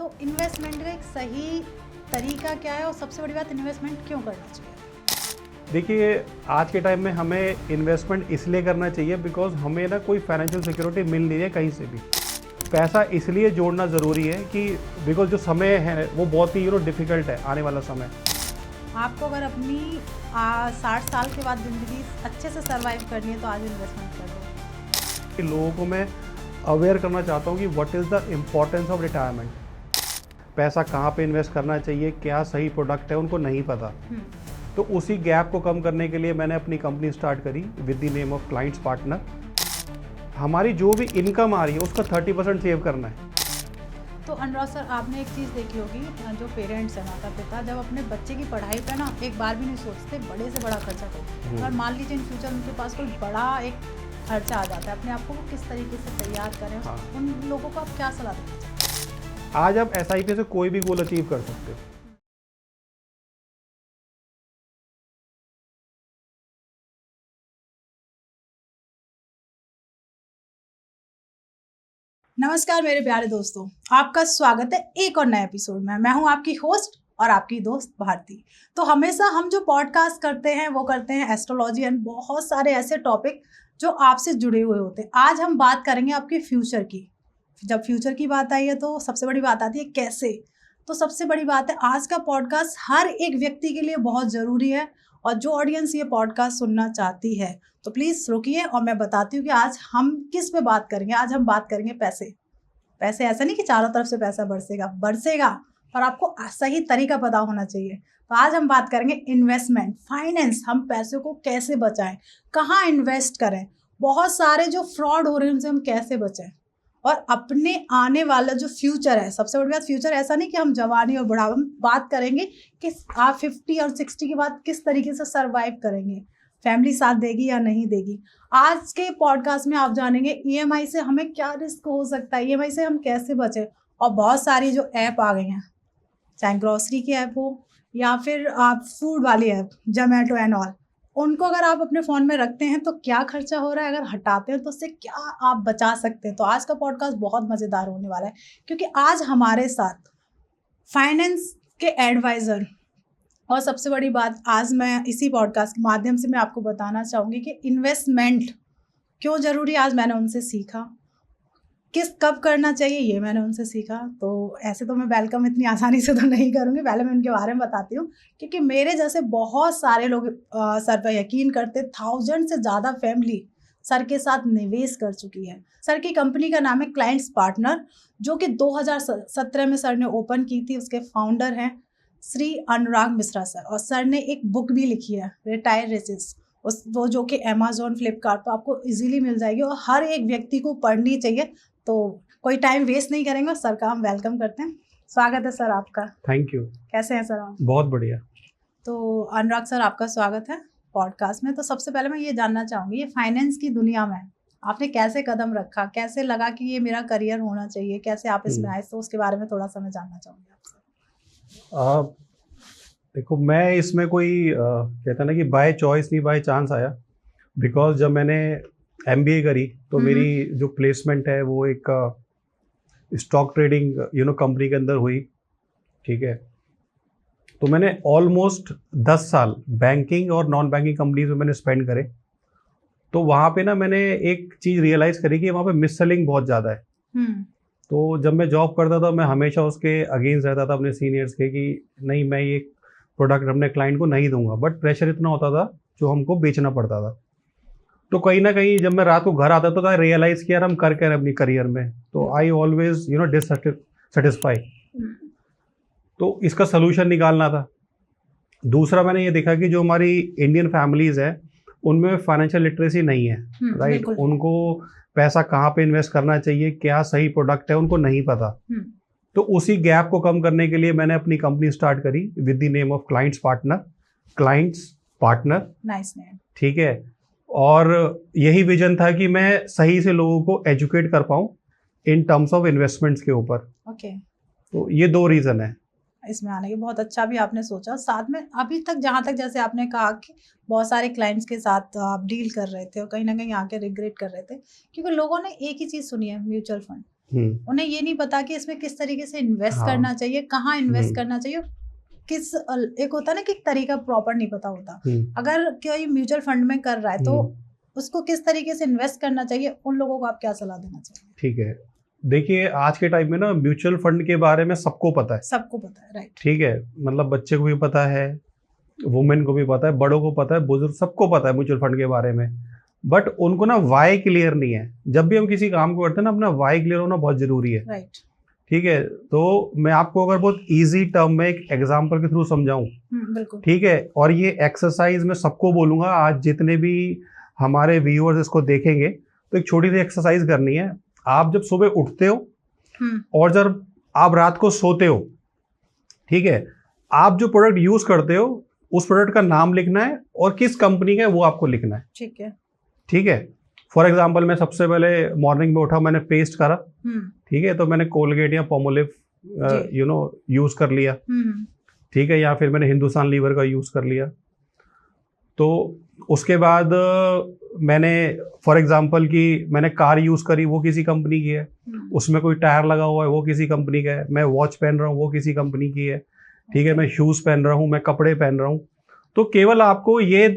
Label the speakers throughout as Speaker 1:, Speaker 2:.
Speaker 1: तो इन्वेस्टमेंट का एक सही तरीका क्या है और सबसे बड़ी बात इन्वेस्टमेंट क्यों करना चाहिए?
Speaker 2: देखिए, आज के टाइम में हमें इन्वेस्टमेंट इसलिए करना चाहिए बिकॉज हमें ना कोई फाइनेंशियल सिक्योरिटी मिल नहीं है कहीं से भी। पैसा इसलिए जोड़ना ज़रूरी है कि बिकॉज जो समय है वो बहुत ही डिफ़िकल्ट है आने वाला समय।
Speaker 1: आपको अगर अपनी 60 साल के बाद ज़िंदगी अच्छे से सर्वाइव करनी है तो आज इन्वेस्टमेंट कर दो।
Speaker 2: कि लोगों को मैं अवेयर करना चाहता हूँ कि what is the importance of retirement. पैसा कहाँ पे इन्वेस्ट करना चाहिए, क्या सही प्रोडक्ट है, उनको नहीं पता। तो उसी गैप को कम करने के लिए मैंने अपनी कंपनी स्टार्ट करी with the name of clients partner. हमारी जो भी इनकम आ रही है उसका 30% सेव करना है।
Speaker 1: तो अनुराग सर, आपने एक चीज़ देखी होगी, जो पेरेंट्स हैं, माता पिता, जब अपने बच्चे की पढ़ाई पे ना एक बार भी नहीं सोचते, बड़े से बड़ा खर्चा करते। और मान लीजिए इन फ्यूचर उनके पास कोई बड़ा एक खर्चा आ जाता है, अपने आप को वो किस तरीके से तैयार करें, उन लोगों को आप क्या सलाह देना चाहते हैं?
Speaker 2: आज आप SIP से कोई भी गोल अचीव कर सकते हो।
Speaker 1: नमस्कार मेरे प्यारे दोस्तों, आपका स्वागत है एक और नए एपिसोड में। मैं हूं आपकी होस्ट और आपकी दोस्त भारती। तो हमेशा हम जो पॉडकास्ट करते हैं वो करते हैं एस्ट्रोलॉजी एंड बहुत सारे ऐसे टॉपिक जो आपसे जुड़े हुए होते हैं। आज हम बात करेंगे आपके फ्यूचर की। जब फ्यूचर की बात आई है तो सबसे बड़ी बात आती है कैसे। तो सबसे बड़ी बात है, आज का पॉडकास्ट हर एक व्यक्ति के लिए बहुत ज़रूरी है और जो ऑडियंस ये पॉडकास्ट सुनना चाहती है तो प्लीज़ रुकिए और मैं बताती हूँ कि आज हम किस पे बात करेंगे। आज हम बात करेंगे पैसे। पैसे ऐसा नहीं कि चारों तरफ से पैसा बरसेगा, पर आपको सही तरीका पता होना चाहिए। तो आज हम बात करेंगे इन्वेस्टमेंट, फाइनेंस। हम पैसे को कैसे बचाएं, कहाँ इन्वेस्ट करें, बहुत सारे जो फ्रॉड हो रहे हैं उनसे हम कैसे बचें, और अपने आने वाला जो फ्यूचर है। सबसे बड़ी बात, फ्यूचर ऐसा नहीं कि हम जवानी और बुढ़ापा, हम बात करेंगे कि आप 50 और 60 के बाद किस तरीके से सर्वाइव करेंगे, फैमिली साथ देगी या नहीं देगी। आज के पॉडकास्ट में आप जानेंगे EMI से हमें क्या रिस्क हो सकता है, EMI से हम कैसे बचें। और बहुत सारी जो ऐप आ गई हैं, चाहे ग्रॉसरी की ऐप हो या फिर आप फूड वाली ऐप, जोमेटो एंड ऑल, उनको अगर आप अपने फ़ोन में रखते हैं तो क्या खर्चा हो रहा है, अगर हटाते हैं तो उससे क्या आप बचा सकते हैं। तो आज का पॉडकास्ट बहुत मज़ेदार होने वाला है, क्योंकि आज हमारे साथ फाइनेंस के एडवाइज़र, और सबसे बड़ी बात, आज मैं इसी पॉडकास्ट के माध्यम से मैं आपको बताना चाहूँगी कि इन्वेस्टमेंट क्यों ज़रूरी है। आज मैंने उनसे सीखा कब करना चाहिए, ये मैंने उनसे सीखा। तो ऐसे तो मैं वेलकम इतनी आसानी से तो नहीं करूँगी, पहले मैं उनके बारे में बताती हूँ, क्योंकि मेरे जैसे बहुत सारे लोग सर पर यकीन करते, 1000 से ज़्यादा फैमिली सर के साथ निवेश कर चुकी है। सर की कंपनी का नाम है क्लाइंट्स पार्टनर, जो कि 2017 में सर ने ओपन की थी। उसके फाउंडर हैं श्री अनुराग मिश्रा सर, और सर ने एक बुक भी लिखी है, रिटायर रिचेस, वो जो कि अमेजोन, फ्लिपकार्ट पर आपको इजीली मिल जाएगी और हर एक व्यक्ति को पढ़नी चाहिए। तो कोई टाइम वेस्ट नहीं करेंगे, सर का हम वेलकम करते हैं। स्वागत है सर आपका।
Speaker 2: Thank you.
Speaker 1: कैसे हैं सर आप?
Speaker 2: बहुत बढ़िया।
Speaker 1: तो अनुराग सर, आपका स्वागत है पॉडकास्ट में। तो सबसे पहले मैं ये जानना चाहूँगी, ये फाइनेंस की दुनिया में आपने कैसे कदम रखा, कैसे लगा कि ये मेरा करियर होना चाहिए, कैसे आप इसमें आए, तो उसके बारे में थोड़ा सा मैं जानना चाहूँगी आपसे।
Speaker 2: देखो, मैं इसमें कोई कहता ना कि बाय चॉइस नहीं, बाय चांस आया। बिकॉज जब मैंने MBA करी तो मेरी जो प्लेसमेंट है वो एक स्टॉक ट्रेडिंग कंपनी के अंदर हुई। ठीक है, तो मैंने ऑलमोस्ट 10 साल बैंकिंग और नॉन बैंकिंग कंपनीज में मैंने स्पेंड करे। तो वहाँ पे ना मैंने एक चीज़ रियलाइज़ करी कि वहाँ पे मिस सेलिंग बहुत ज़्यादा है। तो जब मैं जॉब करता था मैं हमेशा उसके अगेंस्ट रहता था अपने सीनियर्स के कि नहीं, मैं ये प्रोडक्ट अपने क्लाइंट को नहीं दूंगा, बट प्रेशर इतना होता था जो हमको बेचना पड़ता था। तो कहीं ना कहीं जब मैं रात को घर आता था तो रियलाइज़ किया हम कर क्या रहे अपनी करियर में। तो आई ऑलवेज डिससेटिस्फाई। तो इसका सोल्यूशन निकालना था। दूसरा, मैंने ये देखा कि जो हमारी इंडियन फैमिलीज़ है उनमें फाइनेंशियल लिटरेसी नहीं है। राइट, उनको पैसा कहाँ पे इन्वेस्ट करना चाहिए, क्या सही प्रोडक्ट है, उनको नहीं पता। तो उसी गैप को कम करने के लिए मैंने अपनी कंपनी स्टार्ट करी with the name of clients partner.
Speaker 1: Nice name.
Speaker 2: ठीक है, और यही विजन था कि मैं सही से लोगों को एजुकेट कर पाऊँ इन टर्म्स ऑफ इन्वेस्टमेंट्स के ऊपर।
Speaker 1: ओके,
Speaker 2: तो ये 2 रीज़न है
Speaker 1: इसमें आने के। बहुत अच्छा भी आपने सोचा। साथ में अभी तक जहाँ तक, जैसे आपने कहा कि बहुत सारे क्लाइंट्स के साथ आप डील कर रहे थे और कहीं ना कहीं आके रिग्रेट कर रहे थे, क्योंकि लोगों ने एक ही चीज़ सुनी है, म्यूचुअल फंड। उन्हें ये नहीं पता कि इसमें किस तरीके से इन्वेस्ट
Speaker 2: हाँ।
Speaker 1: करना चाहिए, कहाँ इन्वेस्ट करना चाहिए, किस एक होता है ना कि एक तरीका प्रॉपर नहीं पता होता। अगर कोई म्यूचुअल फंड में कर रहा है तो उसको किस तरीके से इन्वेस्ट करना चाहिए, उन लोगों को आप क्या सलाह देना चाहिए?
Speaker 2: ठीक है, देखिए आज के टाइम में ना म्यूचुअल फंड के बारे में सबको पता है, राइट। ठीक है, मतलब बच्चे को भी पता है, वुमेन को भी पता है, बड़ों को पता है, बुजुर्ग सबको पता है म्यूचुअल फंड के बारे में, बट उनको ना वाई क्लियर नहीं है। जब भी हम किसी काम को करते हैं ना, अपना वाई क्लियर होना बहुत जरूरी है,
Speaker 1: राइट।
Speaker 2: ठीक है, तो मैं आपको अगर बहुत इजी टर्म में एक एग्जांपल के थ्रू समझाऊं,
Speaker 1: बिल्कुल,
Speaker 2: ठीक है, और ये एक्सरसाइज मैं सबको बोलूंगा, आज जितने भी हमारे व्यूअर्स इसको देखेंगे, तो एक छोटी सी एक्सरसाइज करनी है। आप जब सुबह उठते हो और जब आप रात को सोते हो, ठीक है, आप जो प्रोडक्ट यूज करते हो उस प्रोडक्ट का नाम लिखना है और किस कंपनी का है वो आपको लिखना है,
Speaker 1: ठीक है,
Speaker 2: ठीक है। फॉर एग्जांपल मैं सबसे पहले मॉर्निंग में उठा, मैंने पेस्ट करा, ठीक है, तो मैंने कोलगेट या पोमोलिव यूज कर लिया, ठीक है, या फिर मैंने हिंदुस्तान लीवर का यूज कर लिया। तो उसके बाद मैंने फॉर एग्जांपल कि मैंने कार यूज करी, वो किसी कंपनी की है, उसमें कोई टायर लगा हुआ है वो किसी कंपनी का है, मैं वॉच पहन रहा हूँ वो किसी कंपनी की है, ठीक है, मैं शूज पहन रहा हूँ, मैं कपड़े पहन रहा हूँ। तो केवल आपको ये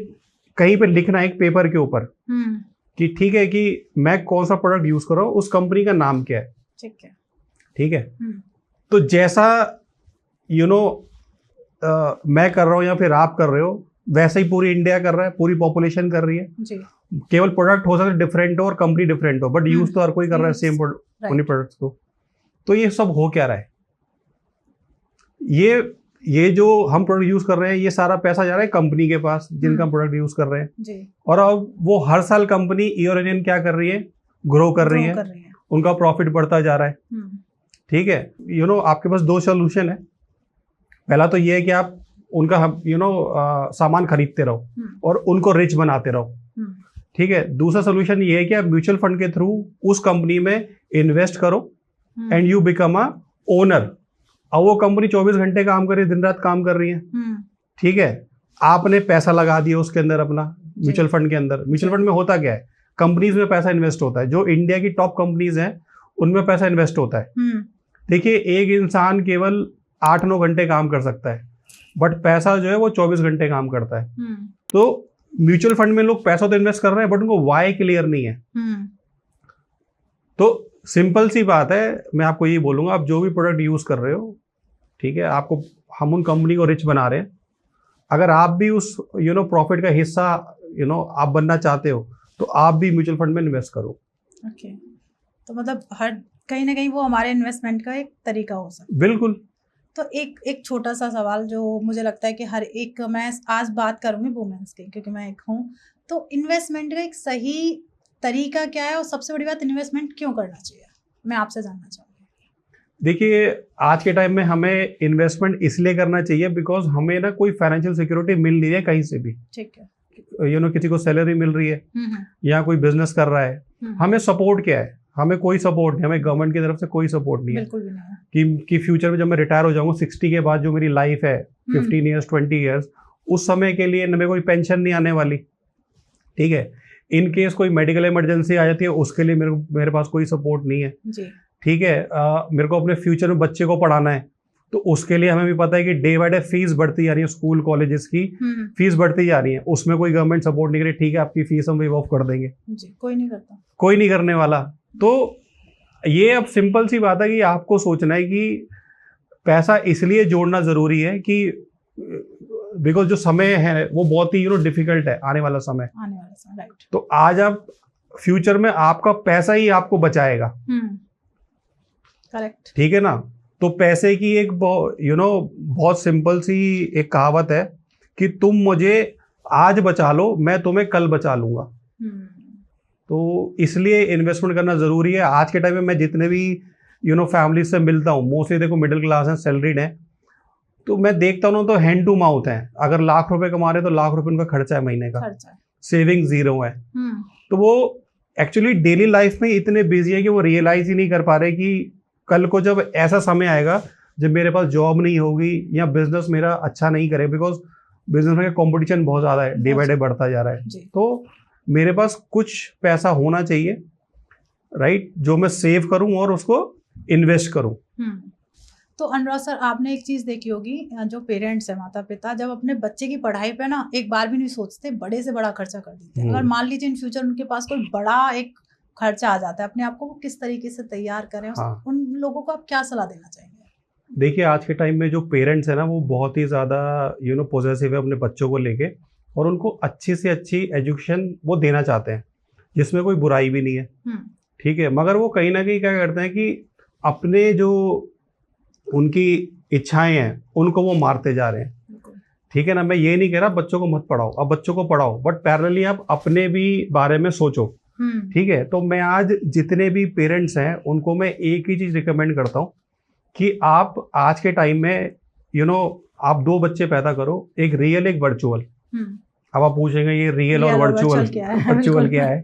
Speaker 2: कहीं पे लिखना है एक पेपर के ऊपर कि ठीक है कि मैं कौन सा प्रोडक्ट यूज कर रहा हूँ, उस कंपनी का नाम क्या है, ठीक है, ठीक है। तो जैसा मैं कर रहा हूँ या फिर आप कर रहे हो, वैसे ही पूरी इंडिया कर रहा है, पूरी पॉपुलेशन कर रही है जी। केवल प्रोडक्ट हो सकता है डिफरेंट हो और कंपनी डिफरेंट हो, बट यूज तो हर कोई कर रहा है सेम उन्हीं प्रोडक्ट्स को। तो ये सब हो क्या रहा है, ये जो हम प्रोडक्ट यूज कर रहे हैं, ये सारा पैसा जा रहा है कंपनी के पास जिनका प्रोडक्ट यूज कर रहे हैं जी। और अब वो हर साल कंपनी ईयर इन क्या कर रही है, ग्रो कर रही है, उनका प्रॉफिट बढ़ता जा रहा है, ठीक है। आपके पास दो सोल्यूशन है। पहला तो ये है कि आप उनका सामान खरीदते रहो और उनको रिच बनाते रहो, ठीक है। दूसरा सोल्यूशन ये है कि आप म्यूचुअल फंड के थ्रू उस कंपनी में इन्वेस्ट करो and you become a owner. अब वो कंपनी 24 घंटे काम कर रही है, दिन रात काम कर रही है, ठीक है। आपने पैसा लगा दिया उसके अंदर अपना म्यूचुअल फंड के अंदर। म्यूचुअल फंड में होता क्या है, कंपनीज में पैसा इन्वेस्ट होता है, जो इंडिया की टॉप कंपनीज हैं उनमें पैसा इन्वेस्ट होता है। देखिए एक इंसान केवल 8-9 घंटे काम कर सकता है, बट पैसा जो है वो 24 घंटे काम करता है। तो म्यूचुअल फंड में लोग पैसा तो इन्वेस्ट कर रहे हैं, बट उनको वाई क्लियर नहीं है। तो सिंपल सी बात है, मैं आपको ये बोलूंगा, आप जो भी प्रोडक्ट यूज कर रहे हो, ठीक है, आपको हम उन कंपनी को रिच बना रहे हैं। अगर आप भी उस प्रॉफिट का हिस्सा आप बनना चाहते हो, तो आप भी म्यूचुअल फंड में इन्वेस्ट करो।
Speaker 1: ओके, तो मतलब हर कहीं ना कहीं वो हमारे इन्वेस्टमेंट का एक तरीका हो सकता है।
Speaker 2: बिल्कुल।
Speaker 1: तो एक छोटा सा सवाल जो मुझे लगता है कि हर एक, मैं आज बात करूंगी वुमेन्स की क्योंकि मैं एक हूँ, तो इन्वेस्टमेंट का एक सही तरीका क्या है और सबसे बड़ी बात इन्वेस्टमेंट क्यों करना चाहिए, मैं आपसे जानना चाहूँगी।
Speaker 2: देखिए आज के टाइम में हमें इन्वेस्टमेंट इसलिए करना चाहिए बिकॉज हमें ना कोई फाइनेंशियल सिक्योरिटी मिल नहीं है कहीं से भी, ठीक है। किसी को सैलरी मिल रही है या कोई बिजनेस कर रहा है, हमें सपोर्ट क्या है, हमें कोई सपोर्ट नहीं, हमें गवर्नमेंट की तरफ से कोई सपोर्ट नहीं है, भी नहीं है कि फ्यूचर में जब मैं रिटायर हो जाऊंगा 60 के बाद जो मेरी लाइफ है 15 ईयर्स 20 ईयर्स, उस समय के लिए मेरे कोई पेंशन नहीं आने वाली, ठीक है। इन केस कोई मेडिकल इमरजेंसी आ जाती है, उसके लिए मेरे पास कोई सपोर्ट नहीं है, ठीक है। मेरे को अपने फ्यूचर में बच्चे को पढ़ाना है, तो उसके लिए हमें भी पता है कि डे बाय डे फीस बढ़ती जा रही है, स्कूल कॉलेजेस की फीस बढ़ती जा रही है, उसमें कोई गवर्नमेंट सपोर्ट नहीं करे, ठीक है आपकी फीस हम वेव ऑफ कर देंगे जी, कोई नहीं करता, कोई नहीं करने वाला। तो ये अब सिंपल सी बात है कि आपको सोचना है कि पैसा इसलिए जोड़ना जरूरी है कि बिकॉज जो समय है वो बहुत ही डिफिकल्ट है, आने वाला समय राइट। तो आज आप फ्यूचर में आपका पैसा ही आपको बचाएगा, करेक्ट, ठीक है ना। तो पैसे की एक बहुत सिंपल सी एक कहावत है कि तुम मुझे आज बचा लो, मैं तुम्हें कल बचा लूंगा। तो इसलिए इन्वेस्टमेंट करना जरूरी है। आज के टाइम में मैं जितने भी फैमिली से मिलता हूँ, मोस्टली देखो मिडिल क्लास हैं, सैलरीड हैं, तो मैं देखता हूँ तो हैंड टू माउथ है। अगर लाख रुपए कमा रहे तो लाख रुपए उनका खर्चा है, महीने का सेविंग जीरो है। तो वो एक्चुअली डेली लाइफ में इतने बिजी है कि वो रियलाइज ही नहीं कर पा रहे कि कल को जब ऐसा समय आएगा जब मेरे पास जॉब नहीं होगी या बिजनेस मेरा अच्छा नहीं करे, बिकॉज बिजनेस में कंपटीशन बहुत ज्यादा है, डे बाय डे बढ़ता जा रहा है, तो मेरे पास कुछ पैसा होना चाहिए राइट, जो मैं सेव करूं और उसको इन्वेस्ट करूं।
Speaker 1: तो अनुराग सर, आपने एक चीज देखी होगी, जो पेरेंट्स है, माता पिता, जब अपने बच्चे की पढ़ाई पे ना एक बार भी नहीं सोचते, बड़े से बड़ा खर्चा कर देते हैं। अगर मान लीजिए इन फ्यूचर उनके पास कोई बड़ा एक खर्चा आ जाता है, अपने आप को वो किस तरीके से तैयार करें?
Speaker 2: हाँ।
Speaker 1: उन लोगों को आप क्या सलाह देना चाहेंगे?
Speaker 2: देखिए, आज के टाइम में जो पेरेंट्स है ना, वो बहुत ही ज़्यादा पॉजिटिव है अपने बच्चों को लेके, और उनको अच्छी से अच्छी एजुकेशन वो देना चाहते हैं, जिसमें कोई बुराई भी नहीं है, ठीक है। मगर वो कहीं ना कहीं क्या करते हैं कि अपने जो उनकी इच्छाएं हैं उनको वो मारते जा रहे हैं, ठीक है ना। मैं ये नहीं कह रहा बच्चों को मत पढ़ाओ, अब बच्चों को पढ़ाओ, बट पैरेलली आप अपने भी बारे में सोचो, ठीक है। तो मैं आज जितने भी पेरेंट्स हैं उनको मैं एक ही चीज़ रिकमेंड करता हूँ कि आप आज के टाइम में आप 2 बच्चे पैदा करो, एक रियल एक वर्चुअल। अब आप पूछेंगे ये रियल और वर्चुअल क्या है?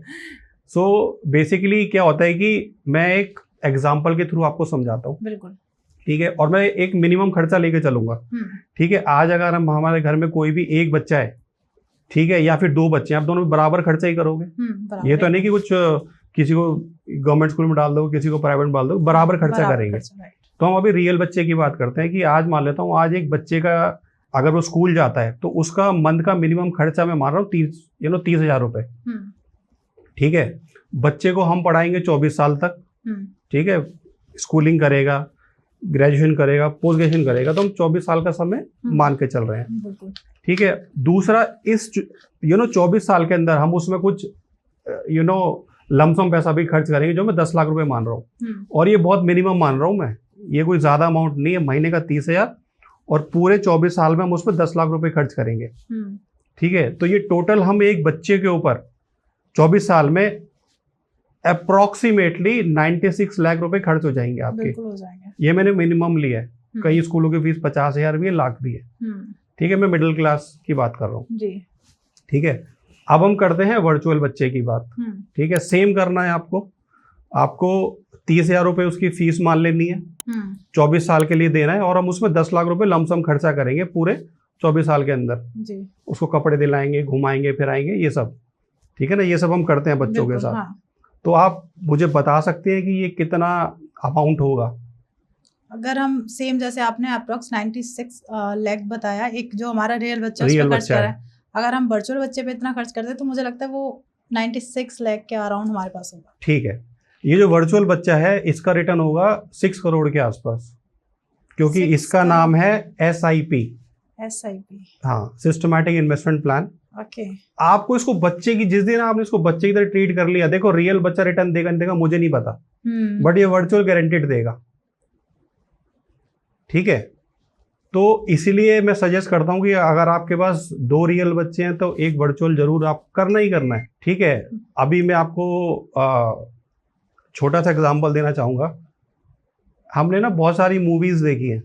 Speaker 2: सो बेसिकली क्या होता है कि मैं एक एग्जांपल के थ्रू आपको समझाता हूँ,
Speaker 1: बिल्कुल,
Speaker 2: ठीक है। और मैं एक मिनिमम खर्चा लेके चलूंगा, ठीक है। आज अगर हम हमारे घर में कोई भी एक बच्चा है, ठीक है, या फिर 2 बच्चे हैं, आप दोनों बराबर खर्चा ही करोगे। ये तो नहीं कि कुछ किसी को गवर्नमेंट स्कूल में डाल दो, किसी को प्राइवेट में डाल दो, बराबर खर्चा करेंगे। तो हम अभी रियल बच्चे की बात करते हैं कि आज मान लेता हूँ, आज एक बच्चे का अगर वो स्कूल जाता है तो उसका मंथ का मिनिमम खर्चा मैं मान रहा हूँ 30,000 रुपए, ठीक है। बच्चे को हम पढ़ाएंगे 24 साल तक, ठीक है, स्कूलिंग करेगा, ग्रेजुएशन करेगा, पोस्ट ग्रेजुएशन करेगा, तो हम 24 साल का समय मान के चल रहे हैं, ठीक है। दूसरा, इस 24 साल के अंदर हम उसमें कुछ लमसम पैसा भी खर्च करेंगे, जो मैं 10 लाख रुपए मान रहा हूँ, और ये बहुत मिनिमम मान रहा हूँ मैं, ये कोई ज्यादा अमाउंट नहीं है, महीने का 30,000, और पूरे 24 साल में हम उसमें 10 लाख रुपए खर्च करेंगे, ठीक है। तो ये टोटल हम एक बच्चे के ऊपर 24 साल में अप्रोक्सीमेटली 96 लाख रुपए खर्च हो जाएंगे आपके,
Speaker 1: हो जाएंगे।
Speaker 2: ये मैंने मिनिमम लिया है। कई स्कूलों की फीस 50,000 भी है, लाख भी है, ठीक है। मैं मिडिल क्लास की बात कर रहा हूँ, ठीक है। अब हम करते हैं वर्चुअल बच्चे की बात, ठीक है। सेम करना है आपको 30,000 रुपए उसकी फीस मान लेनी है, 24 साल के लिए देना है, और हम उसमें 10 लाख रुपए लमसम खर्चा करेंगे पूरे 24 साल के अंदर जी। उसको कपड़े दिलाएंगे, घुमाएंगे, फिराएंगे, ये सब, ठीक है ना। ये सब हम करते हैं बच्चों के साथ। हाँ। तो आप मुझे बता सकते हैं कि ये कितना अमाउंट होगा?
Speaker 1: अगर हम सेम जैसे आपने अप्रोक्स 96 लाख बताया, एक जो हमारा रियल बच्चा उस पे खर्च कर रहा है, अगर हम वर्चुअल बच्चे पे इतना खर्च करते हैं तो मुझे लगता है वो 96 लाख के अराउंड हमारे पास होगा, ठीक है।
Speaker 2: ये जो वर्चुअल बच्चा है इसका रिटर्न होगा 6 करोड़ के आसपास, क्योंकि इसका नाम है SIP, हाँ, सिस्टमैटिक इन्वेस्टमेंट प्लान।
Speaker 1: ओके।
Speaker 2: आपको इसको बच्चे की, जिस दिन आपने इसको बच्चे की तरह ट्रीट कर लिया, देखो रियल बच्चा रिटर्न देगा नहीं देगा मुझे नहीं पता, बट ये वर्चुअल गारंटेड देगा, ठीक है। तो इसीलिए मैं सजेस्ट करता हूं कि अगर आपके पास 2 रियल बच्चे हैं तो एक वर्चुअल जरूर आप करना ही करना है, ठीक है। अभी मैं आपको छोटा सा एग्जांपल देना चाहूंगा। हमने ना बहुत सारी मूवीज देखी है,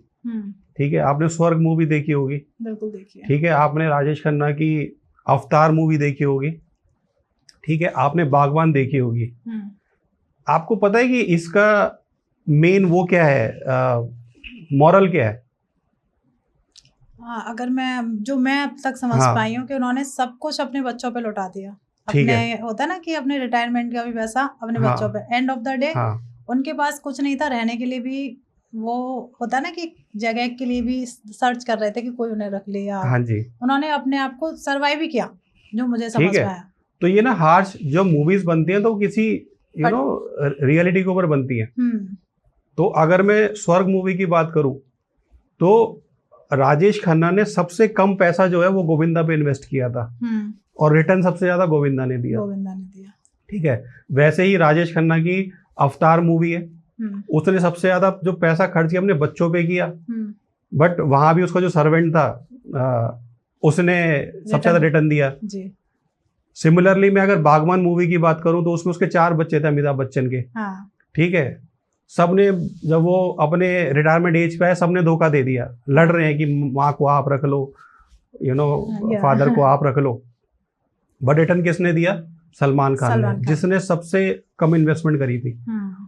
Speaker 2: ठीक है। आपने स्वर्ग मूवी देखी होगी,
Speaker 1: बिल्कुल देखी है,
Speaker 2: ठीक है। आपने राजेश खन्ना की अवतार मूवी देखी होगी, ठीक है। आपने बागबान देखी होगी। आपको पता है कि इसका मेन वो क्या है, मॉरल क्या है?
Speaker 1: हाँ, अगर मैं अब तक समझ पाई हूँ कि उन्होंने सब कुछ अपने बच्चों पे लौटा दिया, अपने होता है ना कि अपने रिटायरमेंट का भी पैसा अपने बच्चों पे, एंड ऑफ द डे उनके पास कुछ नहीं था, रहने के लिए भी वो होता है ना कि जगह के लिए भी सर्च कर रहे थे कि कोई उन्हें रख ले, या
Speaker 2: हाँ जी, उन्होंने
Speaker 1: अपने आप को सर्वाइव भी किया, जो मुझे समझ में आया।
Speaker 2: तो ये ना हार्श जो मूवीज बनती हैं तो किसी रियलिटी के ऊपर बनती है। तो अगर मैं स्वर्ग मूवी की बात करूं तो राजेश खन्ना ने सबसे कम पैसा जो है वो गोविंदा पे इन्वेस्ट किया था, और रिटर्न सबसे ज्यादा गोविंदा ने दिया, ठीक है। वैसे ही राजेश खन्ना की अवतार मूवी है, उसने सबसे ज्यादा जो पैसा खर्च किया अपने बच्चों पे किया, बट वहां भी उसका जो सर्वेंट था उसने सबसे ज्यादा रिटर्न दिया जी। सिमिलरली मैं अगर बागबान मूवी की बात करूं तो उसमें उसके 4 बच्चे थे अमिताभ बच्चन के, ठीक है। सबने जब वो अपने रिटायरमेंट एज पे आए, सबने धोखा दे दिया, लड़ रहे हैं कि माँ को आप रख लो, फादर को आप रख लो, बट रिटर्न किसने दिया? सलमान खान ने, जिसने सबसे कम इन्वेस्टमेंट करी थी।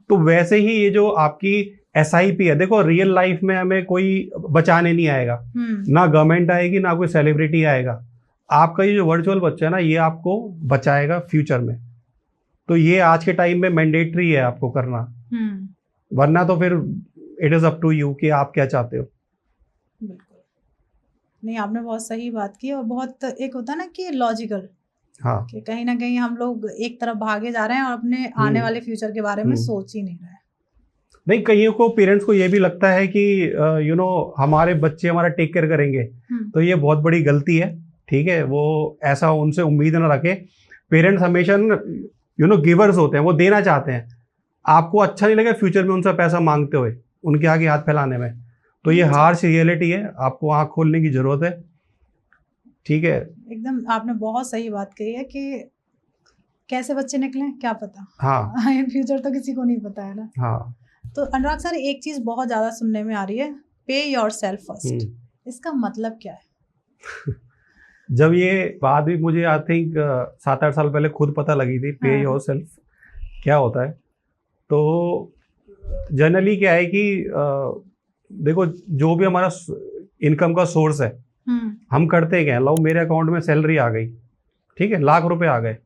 Speaker 2: तो वैसे ही ये जो आपकी SIP है, देखो रियल लाइफ में हमें कोई बचाने नहीं आएगा, ना गवर्नमेंट आएगी, ना कोई सेलिब्रिटी आएगा। आपका ये जो वर्चुअल बच्चा है ना, ये आपको बचाएगा फ्यूचर में, तो ये आज के टाइम में मैंडेटरी है आपको करना, वरना तो फिर it is up to you कि आप क्या चाहते हो।
Speaker 1: बिल्कुल, नहीं आपने बहुत सही बात की, और बहुत एक होता है ना कि लॉजिकल,
Speaker 2: हाँ
Speaker 1: कि कहीं ना कहीं हम लोग एक तरफ भागे जा रहे हैं और अपने आने वाले फ्यूचर के बारे में सोच ही नहीं रहे।
Speaker 2: नहीं, कईयों को पेरेंट्स को ये भी लगता है कि यू नो हमारे बच्चे हमारा टेक केयर करेंगे, तो ये बहुत बड़ी गलती है। ठीक है, वो ऐसा उनसे उम्मीद ना रखे। पेरेंट्स हमेशा यू नो गिवर्स होते हैं, वो देना चाहते हैं। आपको अच्छा नहीं लगेगा फ्यूचर में उनसे पैसा मांगते हुए, उनके आगे हाथ फैलाने में, तो ये हार्श रियलिटी है, आपको आँख खोलने की जरूरत है। ठीक है,
Speaker 1: एकदम आपने बहुत सही बात कही है कि कैसे बच्चे निकलें क्या पता।
Speaker 2: हाँ
Speaker 1: इन फ्यूचर तो किसी को नहीं पता है ना।
Speaker 2: हाँ।
Speaker 1: तो अनुराग सर, एक चीज बहुत ज्यादा सुनने में आ रही है, पे योर सेल्फ फर्स्ट, इसका मतलब क्या है?
Speaker 2: जब ये बात भी मुझे आई थिंक 7-8 साल पहले खुद पता लगी थी, पे योर सेल्फ क्या होता है। तो जनरली क्या है कि देखो, जो भी हमारा इनकम का सोर्स है, हम करते क्या, लो मेरे अकाउंट में सैलरी आ गई, ठीक है, लाख रुपए आ गए,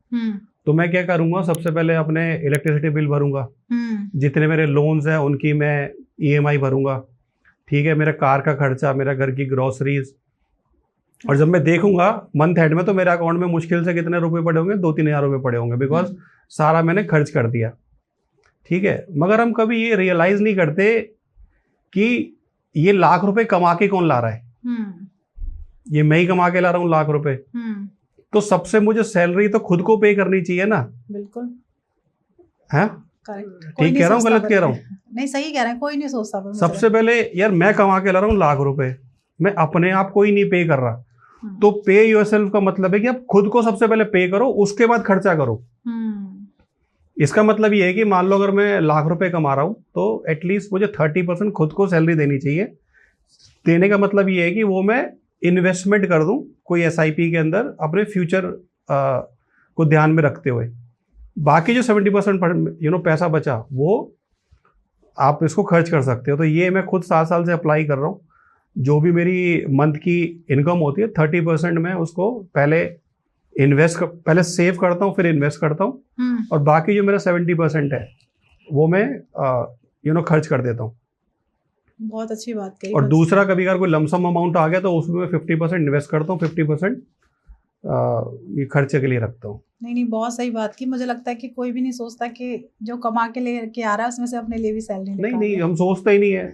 Speaker 2: तो मैं क्या करूंगा, सबसे पहले अपने इलेक्ट्रिसिटी बिल भरूंगा, जितने मेरे लोन्स हैं उनकी मैं ईएमआई भरूंगा, ठीक है, मेरा कार का खर्चा, मेरा घर की ग्रोसरीज। और जब मैं देखूंगा मंथ एंड में, तो मेरे अकाउंट में मुश्किल से कितने रुपए पड़े होंगे, 2-3 हज़ार रुपए पड़े होंगे, बिकॉज सारा मैंने खर्च कर दिया। ठीक है, मगर हम कभी ये रियलाइज नहीं करते कि ये लाख रुपए कमा के कौन ला रहा है। ये मैं ही कमा के ला रहा हूँ लाख रुपए, तो सबसे मुझे सैलरी तो खुद को पे करनी चाहिए ना।
Speaker 1: बिल्कुल
Speaker 2: है, ठीक कह रहा हूँ गलत कह रहा हूँ?
Speaker 1: नहीं, सही कह रहे हैं, कोई नहीं सोचता।
Speaker 2: सबसे पहले यार मैं कमा के ला रहा हूँ लाख रुपए, मैं अपने आप को ही नहीं पे कर रहा। तो पे योरसेल्फ का मतलब है कि आप खुद को सबसे पहले पे करो, उसके बाद खर्चा करो। इसका मतलब ये है कि मान लो अगर मैं लाख रुपए कमा रहा हूँ, तो एटलीस्ट मुझे 30% खुद को सैलरी देनी चाहिए। देने का मतलब ये है कि वो मैं इन्वेस्टमेंट कर दूं कोई एसआईपी के अंदर, अपने फ्यूचर को ध्यान में रखते हुए। बाकी जो 70% यू नो पैसा बचा, वो आप इसको खर्च कर सकते हो। तो ये मैं खुद 7 साल से अप्लाई कर रहा हूँ। जो भी मेरी मंथ की इनकम होती है, 30% मैं उसको पहले पहले सेव करता हूँ, फिर इन्वेस्ट करता हूँ, और बाकी जो मेरा 70% है वो मैं यू नो खर्च कर देता हूँ।
Speaker 1: बहुत अच्छी बात कही।
Speaker 2: और दूसरा, कभी अगर कोई लमसम अमाउंट आ गया तो उसमें मैं 50% इन्वेस्ट करता हूँ, 50% ये खर्चे के लिए रखता हूँ।
Speaker 1: नहीं, बहुत सही बात की। मुझे लगता है कि कोई भी नहीं सोचता कि जो कमा के लेके आ रहा है उसमें से अपने लिए भी सैलरी
Speaker 2: नहीं, हम सोचते ही नहीं है।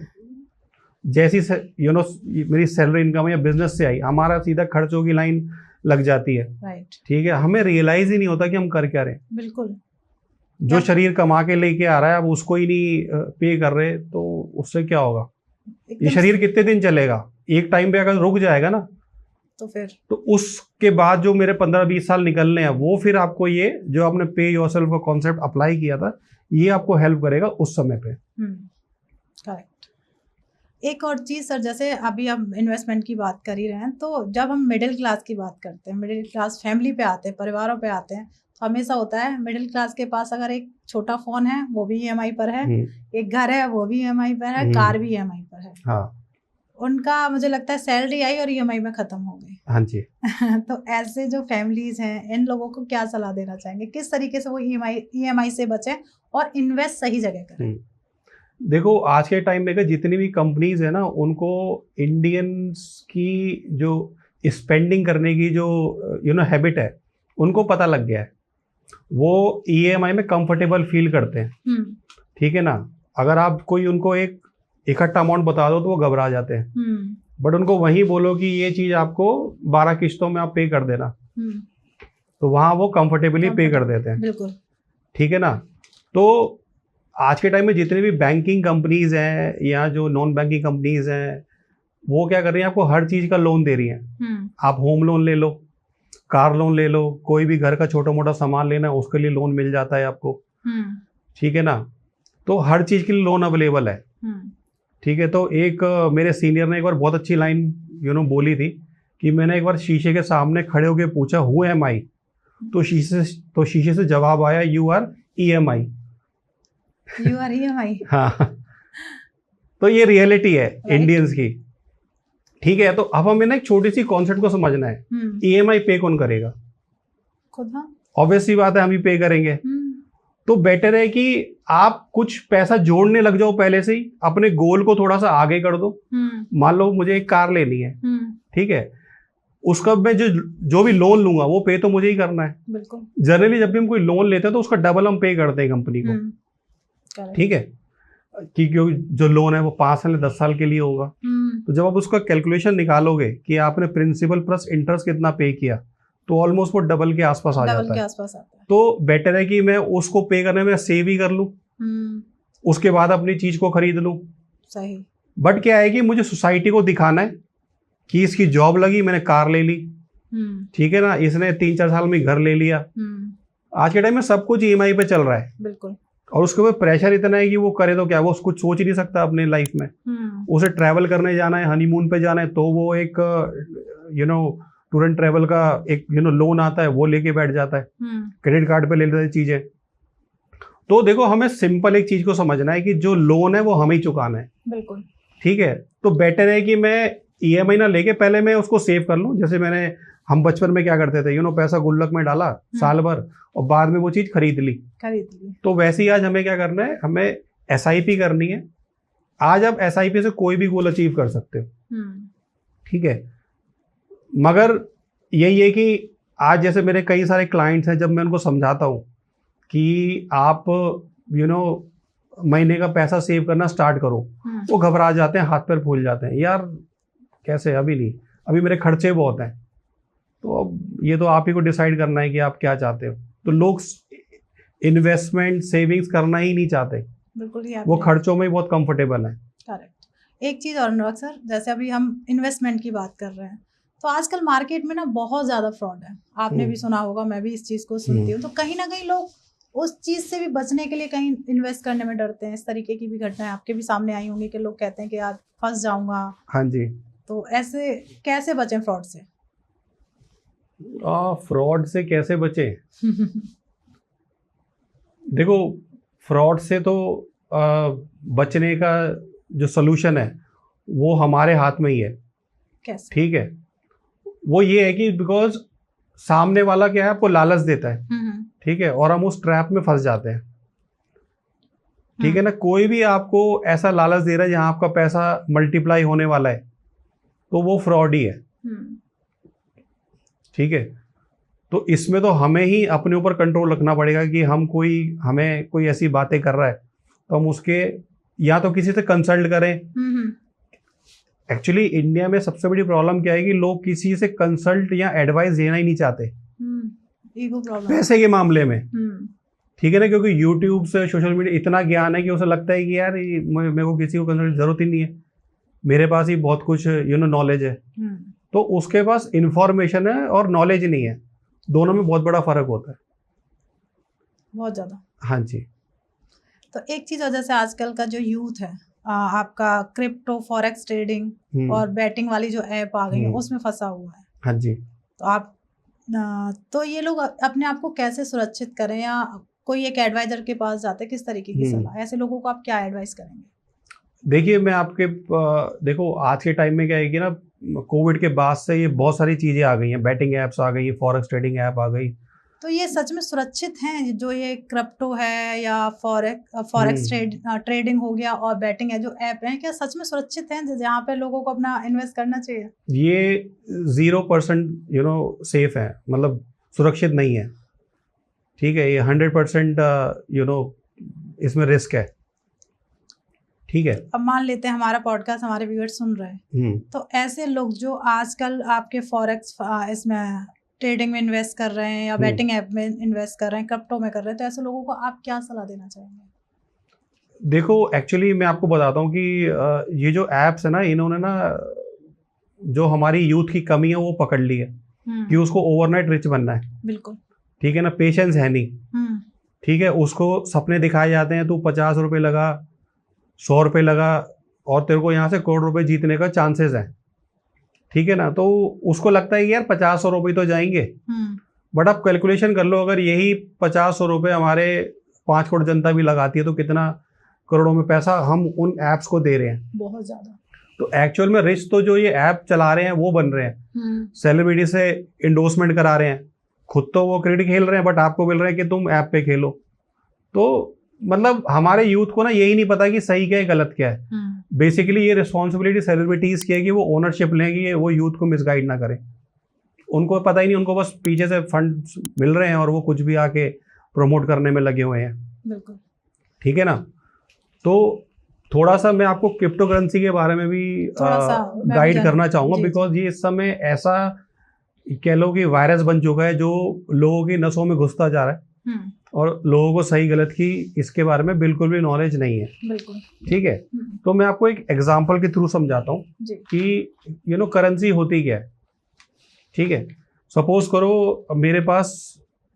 Speaker 2: जैसी यू नो मेरी सैलरी इनकम या बिजनेस से आई, हमारा सीधा खर्चों की लाइन लग जाती है।
Speaker 1: राइट,
Speaker 2: ठीक है, हमें रियलाइज ही नहीं होता कि हम कर क्या रहे हैं।
Speaker 1: बिल्कुल।
Speaker 2: जो शरीर कमा के लेके आ रहा है, अब उसको ही नहीं पे कर रहे, तो उससे क्या होगा? ये शरीर कितने दिन चलेगा? एक टाइम पे अगर रुक जाएगा ना, तो उसके बाद जो मेरे 15-20 साल निकलने हैं, वो फिर आपको ये जो आपने पे योरसेल्फ का कॉन्सेप्ट अप्लाई किया था, ये आपको हेल्प करेगा उस समय पे।
Speaker 1: करेक्ट। एक और चीज सर, जैसे अभी हम इन्वेस्टमेंट की बात कर ही रहे हैं, तो जब हम मिडिल क्लास की बात करते हैं, मिडिल क्लास फैमिली पे आते हैं, परिवारों पे आते हैं, तो हमेशा होता है मिडिल क्लास के पास अगर एक छोटा फोन है वो भी ईएमआई पर है, एक घर है वो भी ईएमआई पर है, कार भी ईएमआई पर है।
Speaker 2: हाँ।
Speaker 1: उनका मुझे लगता है सैलरी आई और ईएमआई में खत्म हो गई।
Speaker 2: हाँ जी।
Speaker 1: तो ऐसे जो फैमिलीज हैं, इन लोगों को क्या सलाह देना चाहेंगे, किस तरीके से वो ईएमआई से बचें और इन्वेस्ट सही जगह करें?
Speaker 2: देखो, आज के टाइम में जितनी भी कंपनीज है ना, उनको इंडियंस की जो स्पेंडिंग करने की जो यू नो हैबिट है, उनको पता लग गया है। वो ईएमआई में कंफर्टेबल फील करते हैं। ठीक है ना, अगर आप कोई उनको एक इकट्ठा अमाउंट बता दो तो वो घबरा जाते हैं। बट उनको वहीं बोलो कि ये चीज आपको 12 किश्तों में आप पे कर देना, तो वहां वो कंफर्टेबली पे कर देते हैं।
Speaker 1: बिल्कुल।
Speaker 2: ठीक है ना। तो आज के टाइम में जितनी भी बैंकिंग कंपनीज हैं या जो नॉन बैंकिंग कंपनीज हैं, वो क्या कर रही हैं, आपको हर चीज का लोन दे रही हैं। आप होम लोन ले लो, कार लोन ले लो, कोई भी घर का छोटा मोटा सामान लेना है उसके लिए लोन मिल जाता है आपको। ठीक है ना, तो हर चीज के लिए लोन अवेलेबल है। ठीक है, तो एक मेरे सीनियर ने एक बार बहुत अच्छी लाइन यू नो बोली थी कि मैंने एक बार शीशे के सामने खड़े होकर पूछा हु एम आई, तो शीशे से जवाब आया you are EMI.
Speaker 1: You are EMI.
Speaker 2: हाँ, तो ये रियलिटी है इंडियंस की। ठीक है, तो अब हमें ना एक छोटी सी कॉन्सेप्ट को समझना है। ईएमआई पे कौन करेगा?
Speaker 1: खुद। हाँ,
Speaker 2: ऑब्वियस सी बात है, हम ही पे करेंगे। तो बेटर है कि आप कुछ पैसा जोड़ने लग जाओ पहले से ही, अपने गोल को थोड़ा सा आगे कर दो। मान लो मुझे एक कार लेनी है, ठीक है, उसका मैं जो भी लोन लूंगा वो पे तो मुझे ही करना है।
Speaker 1: बिल्कुल।
Speaker 2: जनरली जब भी हम कोई लोन लेते हैं तो उसका डबल हम पे करते हैं कंपनी को, ठीक है, कि जो लोन है वो 5 साल 10 साल के लिए होगा। तो जब आप उसका कैलकुलेशन निकालोगे कि आपने प्रिंसिपल प्लस इंटरेस्ट कितना पे किया, तो ऑलमोस्ट वो डबल के आसपास आ जाता है। तो बेटर है कि मैं उसको पे करने में सेव ही कर लूं, उसके बाद अपनी चीज को खरीद लूं।
Speaker 1: सही।
Speaker 2: बट क्या है कि मुझे सोसाइटी को दिखाना है कि इसकी जॉब लगी, मैंने कार ले ली, ठीक है ना, इसने 3-4 साल में घर ले लिया। आज के टाइम में सब कुछ EMI पे चल रहा है।
Speaker 1: बिल्कुल।
Speaker 2: और उसके ऊपर प्रेशर इतना है कि वो करे तो क्या, वो कुछ सोच ही नहीं सकता अपने लाइफ में। उसे ट्रैवल करने जाना है, हनीमून पे जाना है, तो वो एक टूर एंड ट्रैवल का एक लोन आता है, वो लेके बैठ जाता है, क्रेडिट कार्ड पे ले लेता है चीजें। तो देखो, हमें सिंपल एक चीज को समझना है कि जो लोन है वो हमें ही चुकाना है।
Speaker 1: बिल्कुल।
Speaker 2: ठीक है, तो बेटर है कि मैं EMI ना लेके पहले मैं उसको सेव कर लूं। जैसे हम बचपन में क्या करते थे, पैसा गुल्लक में डाला साल भर और बाद में वो चीज खरीद ली। तो वैसे ही आज हमें क्या करना है, हमें SIP करनी है। आज आप SIP से कोई भी गोल अचीव कर सकते हो, ठीक है। मगर यही है कि आज जैसे मेरे कई सारे क्लाइंट्स हैं, जब मैं उनको समझाता हूँ कि आप महीने का पैसा सेव करना स्टार्ट करो, वो घबरा जाते हैं, हाथ पैर फूल जाते हैं, यार कैसे, अभी नहीं, अभी मेरे खर्चे बहुत हैं। तो अब ये तो आप ही को डिसाइड करना है कि आप क्या चाहते हो। तो लोग इन्वेस्टमेंट सेविंग्स करना ही नहीं चाहते।
Speaker 1: बिल्कुल ही
Speaker 2: वो खर्चों में बहुत कंफर्टेबल है।
Speaker 1: करेक्ट। एक चीज और अनुराग सर, जैसे अभी हम इन्वेस्टमेंट की बात कर रहे हैं, तो आजकल मार्केट में ना बहुत ज्यादा फ्रॉड है। आपने भी सुना होगा, मैं भी इस चीज को सुनती हूँ। तो कहीं ना कहीं लोग उस चीज से भी बचने के लिए कहीं इन्वेस्ट करने में डरते हैं। इस तरीके की भी घटनाएं आपके भी सामने आई होंगी कि लोग कहते हैं कि यार फंस जाऊंगा।
Speaker 2: हाँ जी।
Speaker 1: तो ऐसे कैसे बचें फ्रॉड से?
Speaker 2: फ्रॉड से कैसे बचे? देखो, फ्रॉड से तो बचने का जो सोल्यूशन है वो हमारे हाथ में ही है।
Speaker 1: कैसे?
Speaker 2: ठीक है, वो ये है कि बिकॉज सामने वाला क्या है, आपको लालच देता है, ठीक है, और हम उस ट्रैप में फंस जाते हैं। ठीक है ना, कोई भी आपको ऐसा लालच दे रहा है जहां आपका पैसा मल्टीप्लाई होने वाला है, तो वो फ्रॉड ही है। ठीक है, तो इसमें तो हमें ही अपने ऊपर कंट्रोल रखना पड़ेगा कि हमें कोई ऐसी बातें कर रहा है तो हम उसके या तो किसी से कंसल्ट करें। एक्चुअली इंडिया में सबसे बड़ी प्रॉब्लम क्या है कि लोग किसी से कंसल्ट या एडवाइस देना ही नहीं चाहते,
Speaker 1: ईगो प्रॉब्लम,
Speaker 2: पैसे के मामले में। ठीक है ना, क्योंकि यूट्यूब से, सोशल मीडिया इतना ज्ञान है कि उसे लगता है कि यार मेरे को किसी को कंसल्ट की जरूरत ही नहीं है, मेरे पास ही बहुत कुछ नॉलेज है। तो उसके पास इंफॉर्मेशन है और नॉलेज नहीं है, दोनों में बहुत बड़ा फर्क होता है, बहुत ज्यादा। हाँ जी।
Speaker 1: तो एक चीज और, जैसे आजकल का जो यूथ है, आपका क्रिप्टो फॉरेक्स ट्रेडिंग और बैटिंग वाली जो ऐप आ गई है उसमें फंसा हुआ है।
Speaker 2: हाँ जी।
Speaker 1: तो ये लोग अपने आप को कैसे सुरक्षित करें, या कोई एक एडवाइजर के पास जाते हैं, किस तरीके की सलाह, ऐसे लोगों को आप क्या एडवाइस करेंगे? देखिए, मैं
Speaker 2: देखो आज के टाइम में क्या है कि ना, कोविड के बाद से ये बहुत सारी चीजें आ गई हैं, बैटिंग एप्स आ गई, फॉरेक्स ट्रेडिंग ऐप आ गई।
Speaker 1: तो ये सच में सुरक्षित हैं, जो ये क्रिप्टो है या फॉरेक्स ट्रेडिंग हो गया और बैटिंग है जो ऐप है, क्या सच में सुरक्षित हैं जहाँ पे लोगों को अपना इन्वेस्ट करना चाहिए?
Speaker 2: ये 0% सेफ है, मतलब सुरक्षित नहीं है। ठीक है, ये 100% इसमें रिस्क है। ठीक है,
Speaker 1: अब मान लेते हैं हमारा पॉडकास्ट हमारे व्यूअर्स सुन रहे हैं, तो ऐसे लोग जो आजकल आपके फॉरेक्स इसमें ट्रेडिंग में इन्वेस्ट कर रहे हैं या बैटिंग ऐप में इन्वेस्ट कर रहे हैं, क्रिप्टो में कर रहे हैं, तो ऐसे लोगों को आप क्या सलाह देना चाहेंगे?
Speaker 2: देखो, एक्चुअली मैं आपको बताता हूँ कि ये जो एप्स है ना, इन्होंने ना जो हमारी यूथ की कमी है वो पकड़ ली है कि उसको ओवरनाइट रिच बनना है।
Speaker 1: बिल्कुल।
Speaker 2: ठीक है ना, पेशेंस है नहीं। ठीक है, उसको सपने दिखाए जाते हैं, तू 50 रुपये लगा, 100 रुपये लगा और तेरे को यहाँ से करोड़ रुपए जीतने का चांसेस है। ठीक है ना, तो उसको लगता है कि यार 50-100 रुपये तो जाएंगे। बट आप कैलकुलेशन कर लो, अगर यही 50-100 रुपये हमारे 5 करोड़ जनता भी लगाती है तो कितना करोड़ों में पैसा हम उन एप्स को दे रहे हैं, बहुत ज्यादा। तो एक्चुअल में रिच तो जो ये ऐप चला रहे हैं वो बन रहे हैं, सेलिब्रिटी से इंडोर्समेंट करा रहे हैं, खुद तो वो क्रिकेट खेल रहे हैं बट आपको बोल रहे हैं कि तुम ऐप पे खेलो। तो मतलब हमारे यूथ को ना यही नहीं पता कि सही क्या है गलत क्या है। बेसिकली ये रिस्पॉन्सिबिलिटी सेलिब्रिटीज की है कि वो ओनरशिप लें कि वो यूथ को मिसगाइड ना करें। उनको पता ही नहीं, उनको बस पीछे से फंड मिल रहे हैं और वो कुछ भी आके प्रमोट करने में लगे हुए हैं।
Speaker 1: बिल्कुल
Speaker 2: ठीक है ना। तो थोड़ा सा मैं आपको क्रिप्टो करेंसी के बारे में भी गाइड करना चाहूँगा, बिकॉज ये इस समय ऐसा कह लो कि वायरस बन चुका है जो लोगों की नसों में घुसता जा रहा है और लोगों को सही गलत की इसके बारे में बिल्कुल भी नॉलेज नहीं है।
Speaker 1: बिल्कुल
Speaker 2: ठीक है। तो मैं आपको एक एग्जांपल के थ्रू समझाता हूँ कि करेंसी होती क्या है। ठीक है। सपोज करो मेरे पास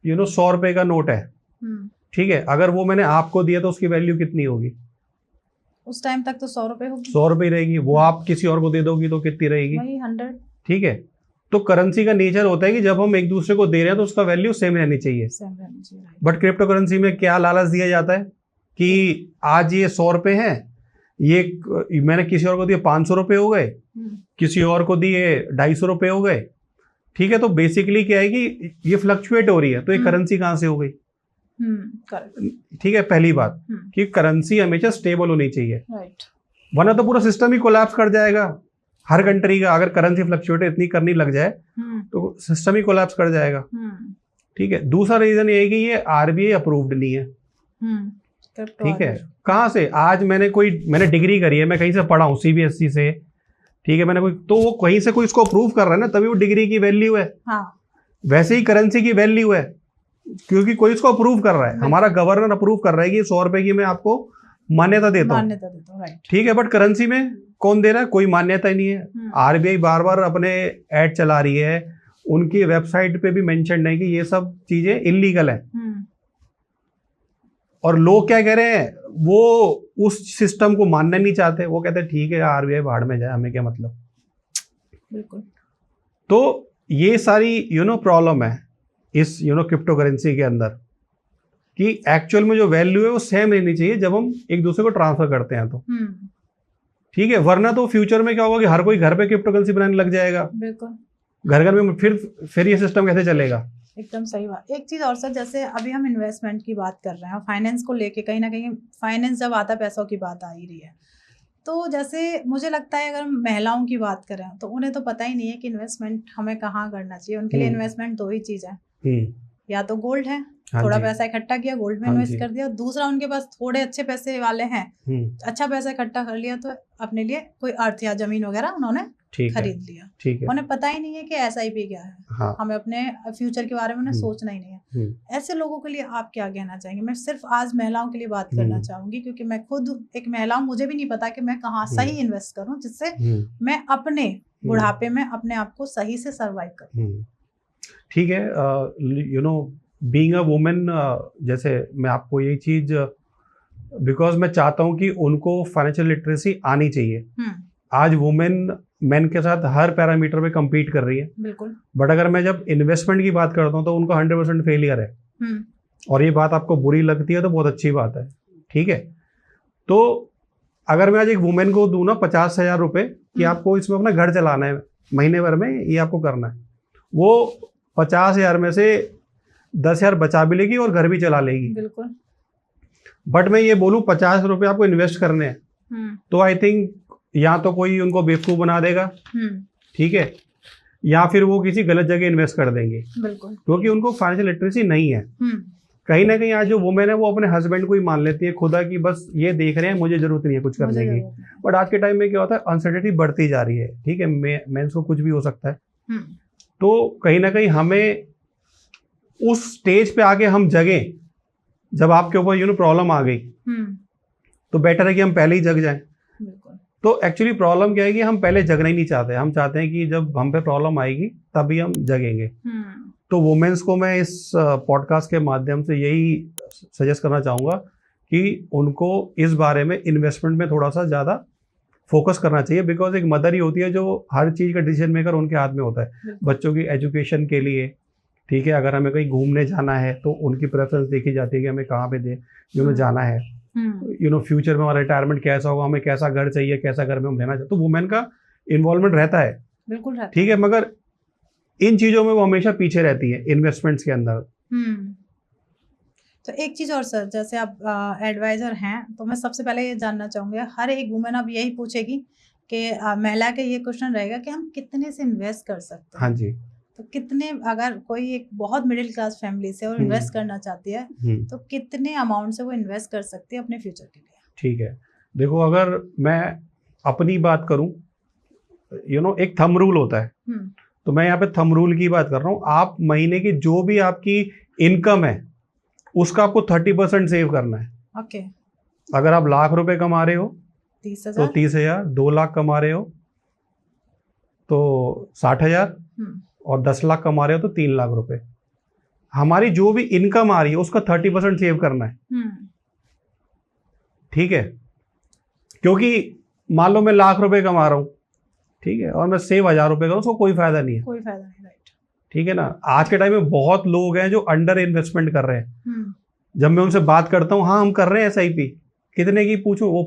Speaker 2: 100 रुपए का नोट है। ठीक है। अगर वो मैंने आपको दिया तो उसकी वैल्यू कितनी होगी?
Speaker 1: उस टाइम तक तो 100 रुपए होगी।
Speaker 2: 100 रुपए रहेगी। वो आप किसी और को दे दोगी तो कितनी रहेगी?
Speaker 1: वही 100। ठीक
Speaker 2: है। तो करेंसी का नेचर होता है कि जब हम एक दूसरे को दे रहे हैं तो उसका वैल्यू सेम रहनी चाहिए। बट क्रिप्टो करेंसी में क्या लालच दिया जाता है कि आज ये 100 रुपए है, ये मैंने किसी और को दिए 500 रुपए हो गए, किसी और को दिए 250 रुपए हो गए। ठीक है। तो बेसिकली क्या है कि ये फ्लक्चुएट हो रही है, तो ये करेंसी कहां से हो गई? ठीक है। पहली बात कि करेंसी हमेशा स्टेबल होनी चाहिए, वरना तो पूरा सिस्टम ही कोलैप्स कर जाएगा। हर कंट्री का अगर करेंसी फ्लक्चुएट इतनी करनी लग जाए तो सिस्टम ही कोलैप्स कर जाएगा। ठीक है। दूसरा रीजन ये है कि ये आरबीआई अप्रूव्ड नहीं है। ठीक है। कहां से? आज मैंने डिग्री करी है, मैं कहीं से पढ़ा हूँ सीबीएसई से। ठीक है। मैंने तो वो कहीं से कोई इसको अप्रूव कर रहा है ना, तभी वो डिग्री की वैल्यू है। वैसे ही करेंसी की वैल्यू है क्योंकि कोई इसको अप्रूव कर रहा है। हमारा गवर्नर अप्रूव कर रहा है कि 100 रुपए की मैं आपको मान्यता देता हूँ। ठीक है। बट करेंसी में कौन दे रहा है? कोई मान्यता ही नहीं है। आरबीआई बार बार अपने ऐड चला रही है, उनकी वेबसाइट पे भी मेंशन है कि ये सब चीजें इलीगल है। और लोग क्या कह रहे हैं, वो उस सिस्टम को मानना नहीं चाहते। वो कहते हैं ठीक है आरबीआई भाड़ में जाए, हमें क्या मतलब।
Speaker 1: बिल्कुल।
Speaker 2: तो ये सारी प्रॉब्लम है इस क्रिप्टो करेंसी के अंदर कि एक्चुअल में जो वैल्यू है वो सेम रहनी चाहिए जब हम एक दूसरे को ट्रांसफर करते हैं तो। ठीक है। वरना तो फ्यूचर में क्या होगा कि हर कोई घर पे क्रिप्टो करेंसी बनाने लग जाएगा। बिल्कुल। घर घर में फिर ये सिस्टम कैसे चलेगा?
Speaker 1: एकदम सही बात। एक चीज और सर, जैसे अभी हम इन्वेस्टमेंट की बात कर रहे हैं और फाइनेंस को लेके कहीं ना कहीं फाइनेंस जब आता है पैसों की बात आ ही रही है। तो जैसे मुझे लगता है अगर महिलाओं की बात करें तो उन्हें तो पता ही नहीं है कि इन्वेस्टमेंट हमें कहाँ करना चाहिए। उनके लिए इन्वेस्टमेंट दो ही चीज है, या तो गोल्ड है, थोड़ा पैसा इकट्ठा किया गोल्ड में इन्वेस्ट कर दिया, दूसरा उनके पास थोड़े अच्छे पैसे वाले हैं, अच्छा पैसा इकट्ठा कर लिया तो अपने लिए कोई अर्थ या जमीन वगैरह उन्होंने खरीद लिया। ठीक है। उन्हें पता ही नहीं है कि SIP क्या है। हाँ। हमें अपने फ्यूचर के बारे में उन्हें सोचना ही नहीं है। ऐसे लोगों के लिए आप क्या कहना चाहेंगे? मैं सिर्फ आज महिलाओं के लिए बात करना चाहूंगी क्योंकि मैं खुद एक महिला हूँ, मुझे भी नहीं पता कि मैं कहाँ सही इन्वेस्ट करूँ जिससे मैं अपने बुढ़ापे में अपने आप को सही से सर्वाइव करूँ।
Speaker 2: ठीक है। बीइंग अ वुमेन, जैसे मैं आपको यही चीज बिकॉज मैं चाहता हूँ कि उनको फाइनेंशियल लिटरेसी आनी चाहिए। आज वुमेन मेन के साथ हर पैरामीटर पे compete कर रही है। बिल्कुल। बट अगर मैं जब इन्वेस्टमेंट की बात करता हूँ तो उनका 100% फेलियर है। और ये बात आपको बुरी लगती है तो बहुत अच्छी बात है। ठीक है। तो अगर मैं आज एक वुमेन को दूं ना 50,000 रुपए कि आपको इसमें अपना घर चलाना है महीने भर में, ये आपको करना है, वो 50,000 में से 10,000 बचा भी लेगी और घर भी चला लेगी। बिल्कुल। बट मैं ये बोलूं 50 रुपए आपको इन्वेस्ट करने हैं तो आई थिंक या तो कोई उनको बेवकूफ बना देगा। ठीक है। या फिर वो किसी गलत जगह इन्वेस्ट कर देंगे। बिल्कुल। क्योंकि उनको फाइनेंशियल लिटरेसी नहीं है। कहीं ना कहीं आज जो वुमेन है वो अपने हस्बैंड को ही मान लेती है खुदा की बस ये देख रहे हैं, मुझे जरूरत नहीं है कुछ करने की। बट आज के टाइम में क्या होता है, अनसर्टेनिटी बढ़ती जा रही है। ठीक है। मेंस को कुछ भी हो सकता है। तो कहीं ना कहीं हमें उस स्टेज पे आके हम जगें जब आपके ऊपर प्रॉब्लम आ गई तो बेटर है कि हम पहले ही जग जाएं। तो एक्चुअली प्रॉब्लम क्या है कि हम पहले जगना ही नहीं चाहते। हम चाहते हैं कि जब हम पे प्रॉब्लम आएगी तभी हम जगेंगे। तो वुमेन्स को मैं इस पॉडकास्ट के माध्यम से यही सजेस्ट करना चाहूँगा कि उनको इस बारे में इन्वेस्टमेंट में थोड़ा सा ज़्यादा फोकस करना चाहिए। बिकॉज एक मदर ही होती है जो हर चीज़ का डिसीजन मेकर उनके हाथ में होता है। बच्चों की एजुकेशन के लिए, ठीक है, अगर हमें कहीं घूमने जाना है तो उनकी प्रेफरेंस देखी जाती है कि हमें कहाँ पे जाना है। फ्यूचर में हमारा रिटायरमेंट कैसा होगा, हमें कैसा घर चाहिए, कैसा घर में हम रहना चाहते, तो वुमेन का इन्वॉल्वमेंट रहता है। बिल्कुल रहता है। ठीक है। मगर इन चीज़ों में वो हमेशा पीछे रहती है इन्वेस्टमेंट्स के अंदर।
Speaker 1: तो एक चीज़ और सर, जैसे आप एडवाइज़र हैं, तो मैं सबसे पहले ये जानना चाहूँगी, हर एक वुमेन अब यही पूछेगी कि महिला का ये क्वेश्चन रहेगा कि हम कितने से इन्वेस्ट कर सकते
Speaker 2: हाँ
Speaker 1: हैं?
Speaker 2: जी।
Speaker 1: तो कितने, अगर कोई एक बहुत मिडिल क्लास फैमिली से और
Speaker 2: हम्म,
Speaker 1: इन्वेस्ट करना चाहती है, तो कितने अमाउंट से वो इन्वेस्ट कर सकती है अपने फ्यूचर के लिए?
Speaker 2: ठीक है, देखो अगर मैं अपनी बात करूं, एक थंब रूल होता है, तो मैं यहाँ पे थंब रूल की बात कर रहा हूँ। आप महीने की जो भी आपकी इनकम है उसका आपको 30% सेव करना है।
Speaker 1: ओके।
Speaker 2: अगर आप लाख रुपए कमा रहे हो
Speaker 1: 30,000?
Speaker 2: तो 30,000, 2 लाख कमा रहे हो तो 60,000, और 10 लाख कमा रहे हो तो 3 लाख रुपए। हमारी जो भी इनकम आ रही है उसका 30% सेव करना है। ठीक है, क्योंकि मान लो मैं लाख रुपए कमा रहा हूँ, ठीक है, और मैं सेव 1,000 रुपए करूँ, उसको कोई फायदा नहीं है।
Speaker 1: कोई फायदा नहीं, राइट।
Speaker 2: ठीक है ना। आज के टाइम में बहुत लोग हैं जो अंडर इन्वेस्टमेंट कर रहे हैं। जब मैं उनसे बात करता हूँ, हाँ हम कर रहे हैं SIP, कितने की पूछूं, वो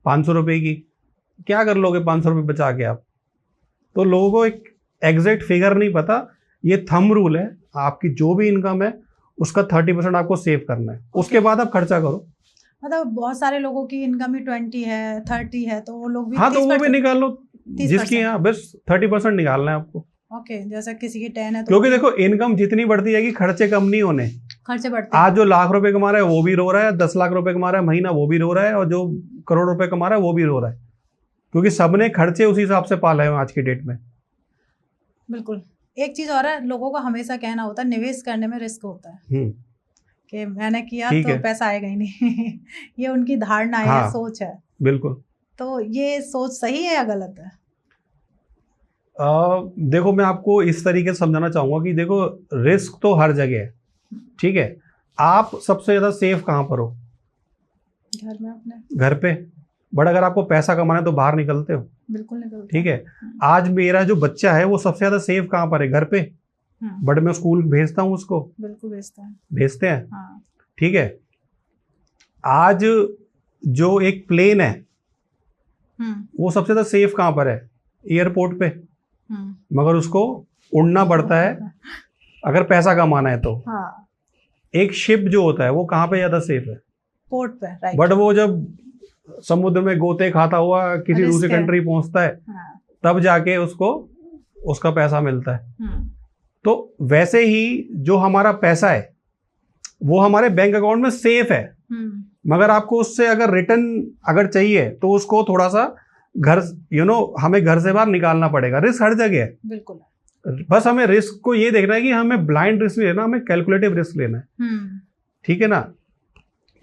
Speaker 2: 500 रुपए की। क्या कर लोगे 500 रुपए बचा के आप? तो लोगों को एक एग्जैक्ट फिगर नहीं पता। ये थंब रूल है, आपकी जो भी इनकम है उसका 30% आपको सेव करना है, उसके बाद आप खर्चा करो।
Speaker 1: मतलब बहुत सारे लोगों की इनकम ही 20 है, 30 है, तो वो लोग भी
Speaker 2: हाँ, तो वो भी निकाल लो,
Speaker 1: 30%।
Speaker 2: जिसकी यहाँ बस 30% निकालना है आपको।
Speaker 1: ओके, जैसे किसी की 10 है तो
Speaker 2: क्योंकि देखो इनकम जितनी बढ़ती जाएगी खर्चे कम नहीं होने।
Speaker 1: खर्चे बढ़ते
Speaker 2: आज जो लाख रुपए कमा रहा है वो भी रो रहा है, 10 लाख रुपए कमा रहा है महीना वो भी रो रहा है, और जो करोड़ रुपए कमा रहा है वो भी रो रहा है, क्योंकि सबने खर्चे उसी हिसाब से पाले हैं आज की डेट में।
Speaker 1: बिल्कुल। एक चीज और है, लोगों का हमेशा कहना होता है निवेश करने में रिस्क होता है, कि मैंने किया तो पैसा आएगा ही नहीं। ये उनकी धारणा है,
Speaker 2: हाँ,
Speaker 1: सोच है।
Speaker 2: बिल्कुल।
Speaker 1: तो ये सोच सही है या गलत है?
Speaker 2: देखो मैं आपको इस तरीके से समझाना चाहूंगा कि देखो रिस्क तो हर जगह है, ठीक है। आप सबसे ज्यादा सेफ कहाँ पर हो?
Speaker 1: घर में, अपने
Speaker 2: घर पे। बट अगर आपको पैसा कमाना है तो बाहर निकलते हो।
Speaker 1: बिल्कुल निकलते।
Speaker 2: ठीक है, आज मेरा जो बच्चा है वो सबसे ज्यादा सेफ कहाँ पर है? घर पे। बट मैं स्कूल भेजता हूँ उसको।
Speaker 1: बिल्कुल
Speaker 2: भेजते हैं। हाँ। ठीक है, आज जो एक प्लेन है वो सबसे ज्यादा सेफ कहाँ पर है? एयरपोर्ट पे। मगर उसको उड़ना पड़ता है अगर पैसा कमाना है तो। हाँ। एक शिप जो होता है वो कहाँ पे ज्यादा सेफ है?
Speaker 1: पोर्ट पे, राइट।
Speaker 2: बट वो जब समुद्र में गोते खाता हुआ किसी दूसरी कंट्री पहुंचता है, हाँ, तब जाके उसको उसका पैसा मिलता है। तो वैसे ही जो हमारा पैसा है वो हमारे बैंक अकाउंट में सेफ है, मगर आपको उससे अगर रिटर्न अगर चाहिए तो उसको थोड़ा सा घर हमें घर से बाहर निकालना पड़ेगा। रिस्क हर जगह है। बिल्कुल। बस हमें रिस्क को ये देखना है कि हमें ब्लाइंड रिस्क नहीं लेना, हमें कैलकुलेटिव रिस्क लेना है। ठीक है ना।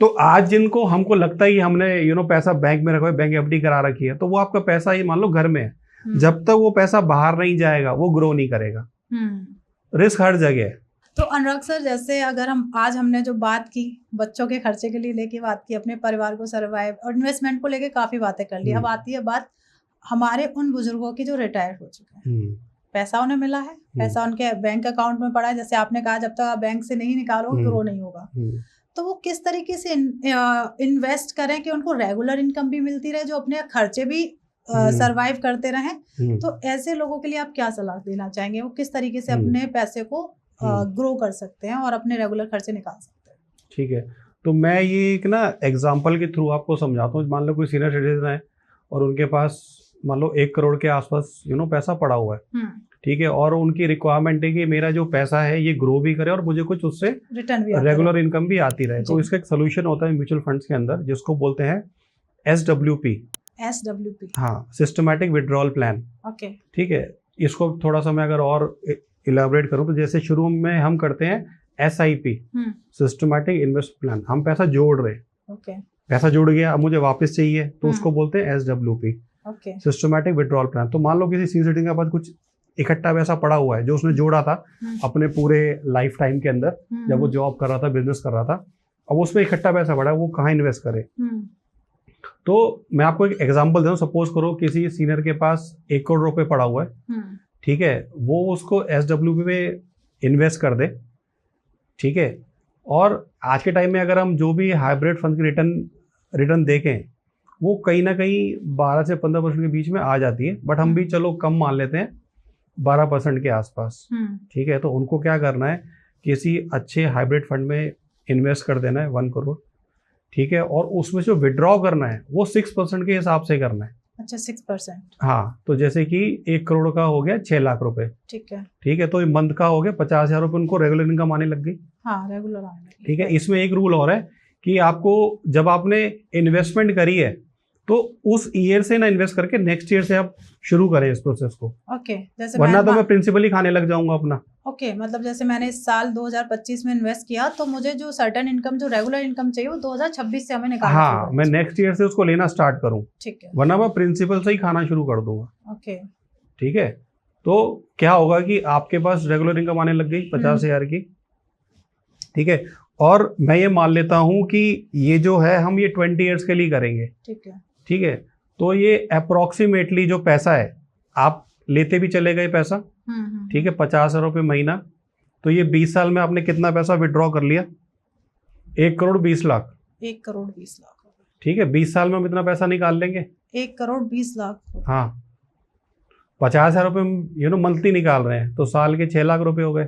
Speaker 2: तो आज जिनको हमको लगता है कि हमने पैसा बैंक में रखा है, बैंक FD करा रखी है, तो वो आपका पैसा ही मान लो घर में है। जब तक वो पैसा बाहर नहीं जाएगा वो ग्रो नहीं करेगा। रिस्क हर जगह है।
Speaker 1: तो अनुराग सर, जैसे अगर हमने जो बात की बच्चों के खर्चे के लिए लेके बात की, अपने परिवार को सर्वाइव और इन्वेस्टमेंट को लेके काफी बातें कर ली। अब आती है बात हमारे उन बुजुर्गों की जो रिटायर हो चुके हैं, पैसा उन्हें मिला है, पैसा उनके बैंक अकाउंट में पड़ा है, जैसे आपने कहा जब तक आप बैंक से नहीं निकालोगे ग्रो नहीं होगा। तो वो किस तरीके से इन्वेस्ट करें कि उनको रेगुलर इनकम भी मिलती रहे, जो अपने खर्चे भी सरवाइव करते रहें। तो ऐसे लोगों के लिए आप क्या सलाह देना चाहेंगे? वो किस तरीके से अपने पैसे को ग्रो कर सकते हैं और अपने रेगुलर खर्चे निकाल सकते हैं? ठीक है,
Speaker 2: तो मैं ये एक एग्जांपल के थ्रू आपको समझाता हूँ। मान लो कोई सीनियर सिटीजन है और उनके पास मान लो 1 करोड़ के आसपास पैसा पड़ा हुआ है। ठीक है, और उनकी रिक्वायरमेंट है कि मेरा जो पैसा है ये ग्रो भी करे और मुझे कुछ उससे
Speaker 1: रिटर्न भी,
Speaker 2: रेगुलर इनकम भी आती रहे। तो इसका एक सोल्यूशन होता है म्यूचुअल फंड्स के अंदर, जिसको बोलते हैं SWP। हाँ, सिस्टमैटिक विड्रॉल प्लान।
Speaker 1: ओके।
Speaker 2: ठीक है, इसको थोड़ा सा मैं अगर और इलेबोरेट करूं तो जैसे शुरू में हम करते हैं SIP, सिस्टमैटिक इन्वेस्ट प्लान। हम पैसा जोड़ रहे हैं, पैसा जुड़ गया, अब मुझे वापस चाहिए तो उसको बोलते हैं SWP, सिस्टमैटिक विड्रॉल प्लान। तो मान लो किसी सीनियर सिटीजन के पास कुछ इकट्ठा पैसा पड़ा हुआ है जो उसने जोड़ा था अपने पूरे लाइफ टाइम के अंदर, जब वो जॉब कर रहा था, बिजनेस कर रहा था। अब उसमें इकट्ठा पैसा पड़ा है, वो कहाँ इन्वेस्ट करे? तो मैं आपको एक एग्जांपल दे दूं। सपोज करो किसी सीनियर के पास 1 करोड़ रुपए पड़ा हुआ है। ठीक है, वो उसको SWP में इन्वेस्ट कर दे। ठीक है, और आज के टाइम में अगर हम जो भी हाइब्रिड फंड की रिटर्न देखें, वो कहीं ना कहीं 12 से 15% के बीच में आ जाती है। बट हम भी चलो कम मान लेते हैं, 12% के आसपास। ठीक है, तो उनको क्या करना है, किसी अच्छे हाइब्रिड फंड में इन्वेस्ट कर देना है 1 करोड़, ठीक है, और उसमें जो विड्रॉ करना है वो 6% के हिसाब से करना है।
Speaker 1: अच्छा 6%।
Speaker 2: हाँ, तो जैसे कि 1 करोड़ का हो गया 6 लाख रुपए,
Speaker 1: ठीक है।
Speaker 2: ठीक है, तो मंथ का हो गया 50,000 रुपये, उनको रेगुलर इनकम आने लग गई।
Speaker 1: हाँ रेगुलर आने लगी।
Speaker 2: ठीक है, इसमें एक रूल और है कि आपको जब आपने इन्वेस्टमेंट करी है तो उस ईयर से ना इन्वेस्ट करके नेक्स्ट ईयर से आप शुरू करें इस प्रोसेस को।
Speaker 1: ओके, जैसे
Speaker 2: वरना तो मैं प्रिंसिपल ही खाने लग जाऊंगा अपना।
Speaker 1: ओके, मतलब जैसे मैंने इस साल 2025 में इन्वेस्ट किया तो मुझे जो सर्टेन इनकम, जो रेगुलर इनकम चाहिए वो 2026 से हमें निकालना।
Speaker 2: हाँ, मैं नेक्स्ट ईयर से उसको लेना स्टार्ट करूँ,
Speaker 1: ठीक है,
Speaker 2: वरना मैं प्रिंसिपल से ही खाना शुरू कर दूंगा।
Speaker 1: ओके,
Speaker 2: ठीक है, तो क्या होगा कि आपके पास रेगुलर इनकम आने लग गई 50,000 की, ठीक है, और मैं ये मान लेता हूँ कि ये जो है हम ये 20 ईयर्स के लिए करेंगे।
Speaker 1: ठीक है,
Speaker 2: ठीक है, तो ये अप्रोक्सीमेटली जो पैसा है आप लेते भी चले गए पैसा, ठीक है, 50,000 रुपये महीना, तो ये 20 साल में आपने कितना पैसा विड्रॉ कर लिया? 1 करोड़ 20 लाख।
Speaker 1: 1 करोड़ 20 लाख,
Speaker 2: ठीक है, 20 साल में हम इतना पैसा निकाल लेंगे।
Speaker 1: 1 करोड़ 20 लाख।
Speaker 2: हाँ, 50,000 रुपये मंथली निकाल रहे हैं तो साल के 6 लाख रुपए हो गए।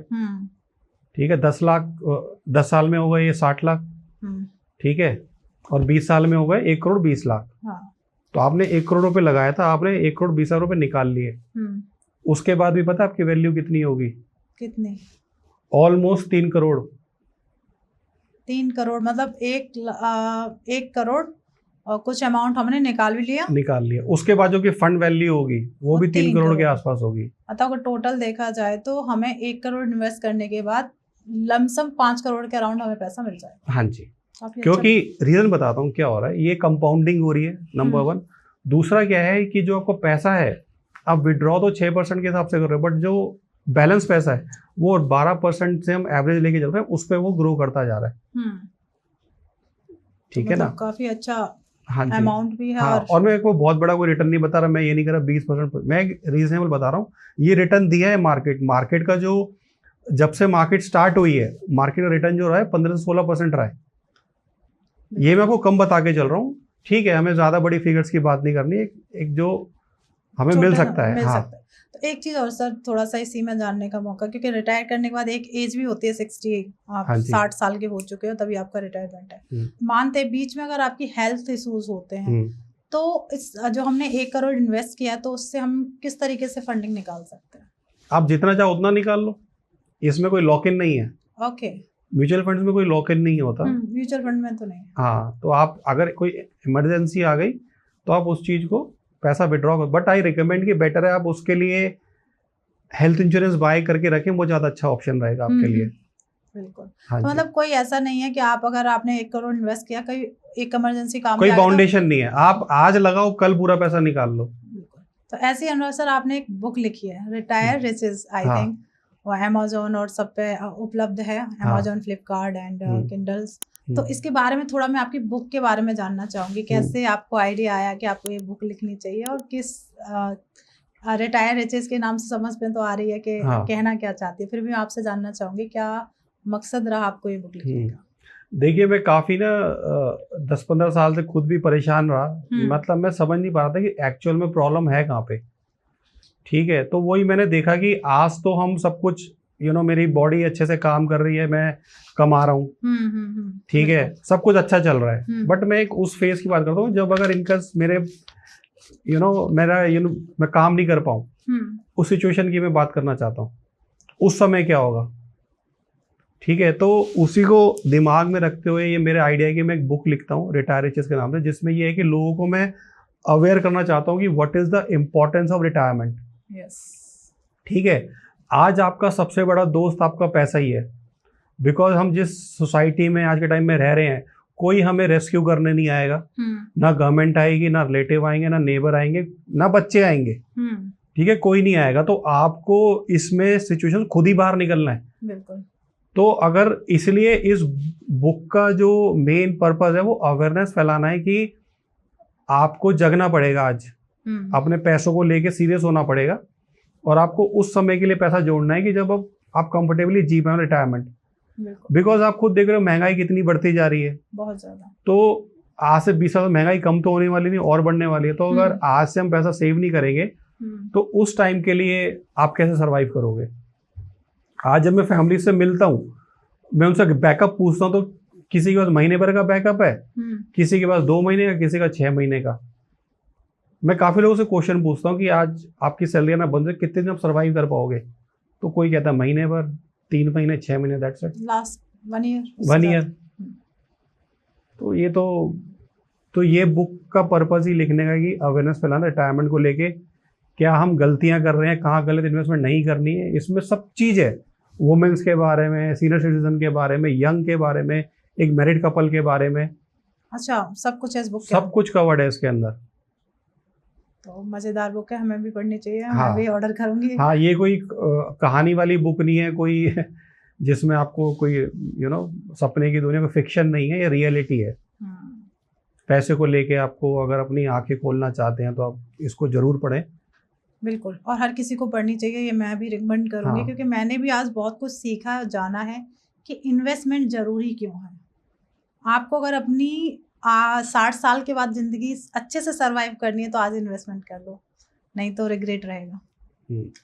Speaker 2: ठीक है, 10 लाख 10 साल में हो गए ये 60 लाख। ठीक है, और 20 साल में हो गए 1 करोड़ 20 लाख।
Speaker 1: हाँ।
Speaker 2: तो आपने 1 करोड़ रुपए लगाया था, आपने 1 करोड़ 20 लाख रुपए निकाल लिए। उसके बाद भी पता आपकी वैल्यू कितनी होगी?
Speaker 1: कितनी?
Speaker 2: ऑलमोस्ट 3 करोड़।
Speaker 1: 3 करोड़ मतलब 1 करोड़ और कुछ अमाउंट हमने निकाल भी लिया। उसके बाद जो कि फंड वैल्यू होगी वो भी 3 करोड़ के आसपास होगी। मतलब अगर टोटल देखा जाए तो हमें 1 करोड़ इन्वेस्ट करने के बाद लमसम 5 करोड़ के अराउंड हमें पैसा मिल जाएगा।
Speaker 2: हाँ जी, क्योंकि रीजन बताता हूँ क्या हो रहा है, ये कंपाउंडिंग हो रही है नंबर 1। दूसरा क्या है कि जो आपको पैसा है आप विड्रॉ तो 6% के हिसाब से कर रहे हो, बट जो बैलेंस पैसा है वो 12% से हम एवरेज लेके चल रहे हैं, उस पर वो ग्रो करता जा रहा है। ठीक है ना, काफी अच्छा अमाउंट भी है। हाँ, और मैं कोई बहुत बड़ा कोई रिटर्न नहीं बता रहा, मैं ये नहीं कर रहा 20%, मैं रीजनेबल बता रहा हूँ। ये रिटर्न दिया है मार्केट का, जो जब से मार्केट स्टार्ट हुई है मार्केट का रिटर्न जो रहा है 15 से 16% रहा है। ये मैं आपको कम बता के चल रहा हूँ। ठीक है, हमें ज्यादा बड़ी फिगर्स की बात नहीं करनी, एक जो हमें मिल सकता है। हाँ, तो एक चीज और सर, थोड़ा सा इसी में जानने का मौका, क्योंकि रिटायर करने के बाद एक एज भी होती है 60, आप 60 साल के हो चुके हो तभी आपका रिटायरमेंट है। मानते बीच में अगर आपकी हेल्थ इश्यूज होते हैं तो इस जो हमने 1 करोड़ इन्वेस्ट किया तो उससे हम किस तरीके से फंडिंग निकाल सकते हैं? आप जितना चाहो उतना निकाल लो, इसमें कोई लॉक इन नहीं है। ओके, म्यूचुअल फंड्स में कोई लॉक इन नहीं होता। म्यूचुअल फंड में तो नहीं। हाँ, तो आप अगर कोई इमरजेंसी आ गई तो आप उस चीज को पैसा विड्रॉ कर, बट आई रिकमेंड कि बेटर है आप उसके लिए हेल्थ इंश्योरेंस बाय करके रखें, वो ज्यादा अच्छा ऑप्शन रहेगा आपके लिए। बिल्कुल। हाँ, तो मतलब कोई ऐसा नहीं है कि अगर आपने 1 करोड़ इन्वेस्ट किया, कोई एक इमरजेंसी काम, कोई बाउंडेशन नहीं है, आप आज लगाओ कल पूरा पैसा निकाल लो। तो ऐसे अनुराग सर आपने एक बुक लिखी है रिटायर रिचेस, आई थिंक वो अमेज़न और सब पे उपलब्ध है, अमेज़न, फ्लिपकार्ट एंड किंडल्स। तो इसके बारे में थोड़ा मैं आपकी बुक के बारे में जानना चाहूंगी, कैसे आपको आइडिया आया कि आपको ये बुक लिखनी चाहिए, और किस रिटायर रिचेस के नाम से समझ में तो आ रही है कि कहना क्या चाहती है, फिर भी मैं आपसे जानना चाहूंगी क्या मकसद रहा आपको ये बुक लिखने का? देखिए, मैं काफी ना 10-15 साल से खुद भी परेशान रहा, मतलब मैं समझ नहीं पा रहा था कि एक्चुअल में प्रॉब्लम है कहाँ पे। ठीक है, तो वही मैंने देखा कि आज तो हम सब कुछ मेरी बॉडी अच्छे से काम कर रही है, मैं कमा रहा हूँ, ठीक है, सब कुछ अच्छा चल रहा है, बट मैं एक उस फेज की बात करता हूँ जब अगर इनका मेरे मैं काम नहीं कर पाऊँ, उस सिचुएशन की मैं बात करना चाहता हूँ। उस समय क्या होगा? ठीक है, तो उसी को दिमाग में रखते हुए ये मेरे आइडिया है कि मैं एक बुक लिखता हूँ रिटायर रिचेस के नाम से, जिसमें ये है कि लोगों को मैं अवेयर करना चाहता हूँ कि what is the importance of retirement. ठीक है, आज आपका सबसे बड़ा दोस्त आपका पैसा ही है, बिकॉज हम जिस सोसाइटी में आज के टाइम में रह रहे हैं, कोई हमें रेस्क्यू करने नहीं आएगा, ना गवर्नमेंट आएगी, ना रिलेटिव आएंगे, ना नेबर आएंगे, ना बच्चे आएंगे। ठीक है, कोई नहीं आएगा, तो आपको इसमें सिचुएशन खुद ही बाहर निकलना है। बिल्कुल। तो अगर इसलिए इस बुक का जो मेन पर्पस है वो अवेयरनेस फैलाना है कि आपको जगना पड़ेगा, आज अपने पैसों को लेके सीरियस होना पड़ेगा, और आपको उस समय के लिए पैसा जोड़ना है कि जब आप कंफर्टेबली जी पाए रिटायरमेंट। बिकॉज आप खुद देख रहे हो महंगाई कितनी बढ़ती जा रही है, बहुत ज्यादा। तो आज से 20 साल महंगाई कम तो होने वाली नहीं, और बढ़ने वाली है। तो अगर आज से हम पैसा सेव नहीं करेंगे तो उस टाइम के लिए आप कैसे सर्वाइव करोगे? आज जब मैं फैमिली से मिलता हूँ, मैं उनसे बैकअप पूछता हूँ, तो किसी के पास महीने भर का बैकअप है, किसी के पास 2 महीने का, किसी का 6 महीने का। मैं काफी लोगों से क्वेश्चन पूछता हूँ कि आज आपकी सैलरी ना बंद है, कितने दिन आप सर्वाइव कर पाओगे? तो कोई कहता है महीने भर, 3 महीने, 6 महीने, that's it,
Speaker 1: last 1 year.
Speaker 2: 1 year. तो ये बुक का पर्पज ही लिखने का कि अवेयरनेस फैलाना रिटायरमेंट को लेके, क्या हम गलतियां कर रहे हैं, कहाँ गलत इन्वेस्टमेंट नहीं करनी है। इसमें सब चीज़ है, वुमेन्स के बारे में, सीनियर सिटीजन के बारे में, यंग के बारे में, एक मैरिड कपल के बारे में।
Speaker 1: अच्छा, सब कुछ है इस बुक के
Speaker 2: सब कुछ कवर्ड है इसके अंदर।
Speaker 1: तो मजेदार बुक है, हमें भी पढ़नी चाहिए।
Speaker 2: हाँ,
Speaker 1: मैं भी ऑर्डर करूंगी।
Speaker 2: हाँ, ये कोई कहानी वाली बुक नहीं है कोई जिसमें आपको कोई सपने की दुनिया, को फिक्शन नहीं है, ये रियलिटी है। पैसे को लेके आपको अगर अपनी आंखें खोलना चाहते हैं तो आप इसको जरूर पढ़ें।
Speaker 1: बिल्कुल, और हर किसी को पढ़नी चाहिए, ये मैं भी रिकमेंड करूंगी।
Speaker 2: हाँ।
Speaker 1: क्योंकि मैंने भी आज बहुत कुछ सीखा, जाना है कि इन्वेस्टमेंट जरूरी क्यों है। आपको अगर अपनी 60 साल के बाद जिंदगी अच्छे से सरवाइव करनी है तो आज इन्वेस्टमेंट कर लो, नहीं तो रिग्रेट रहेगा।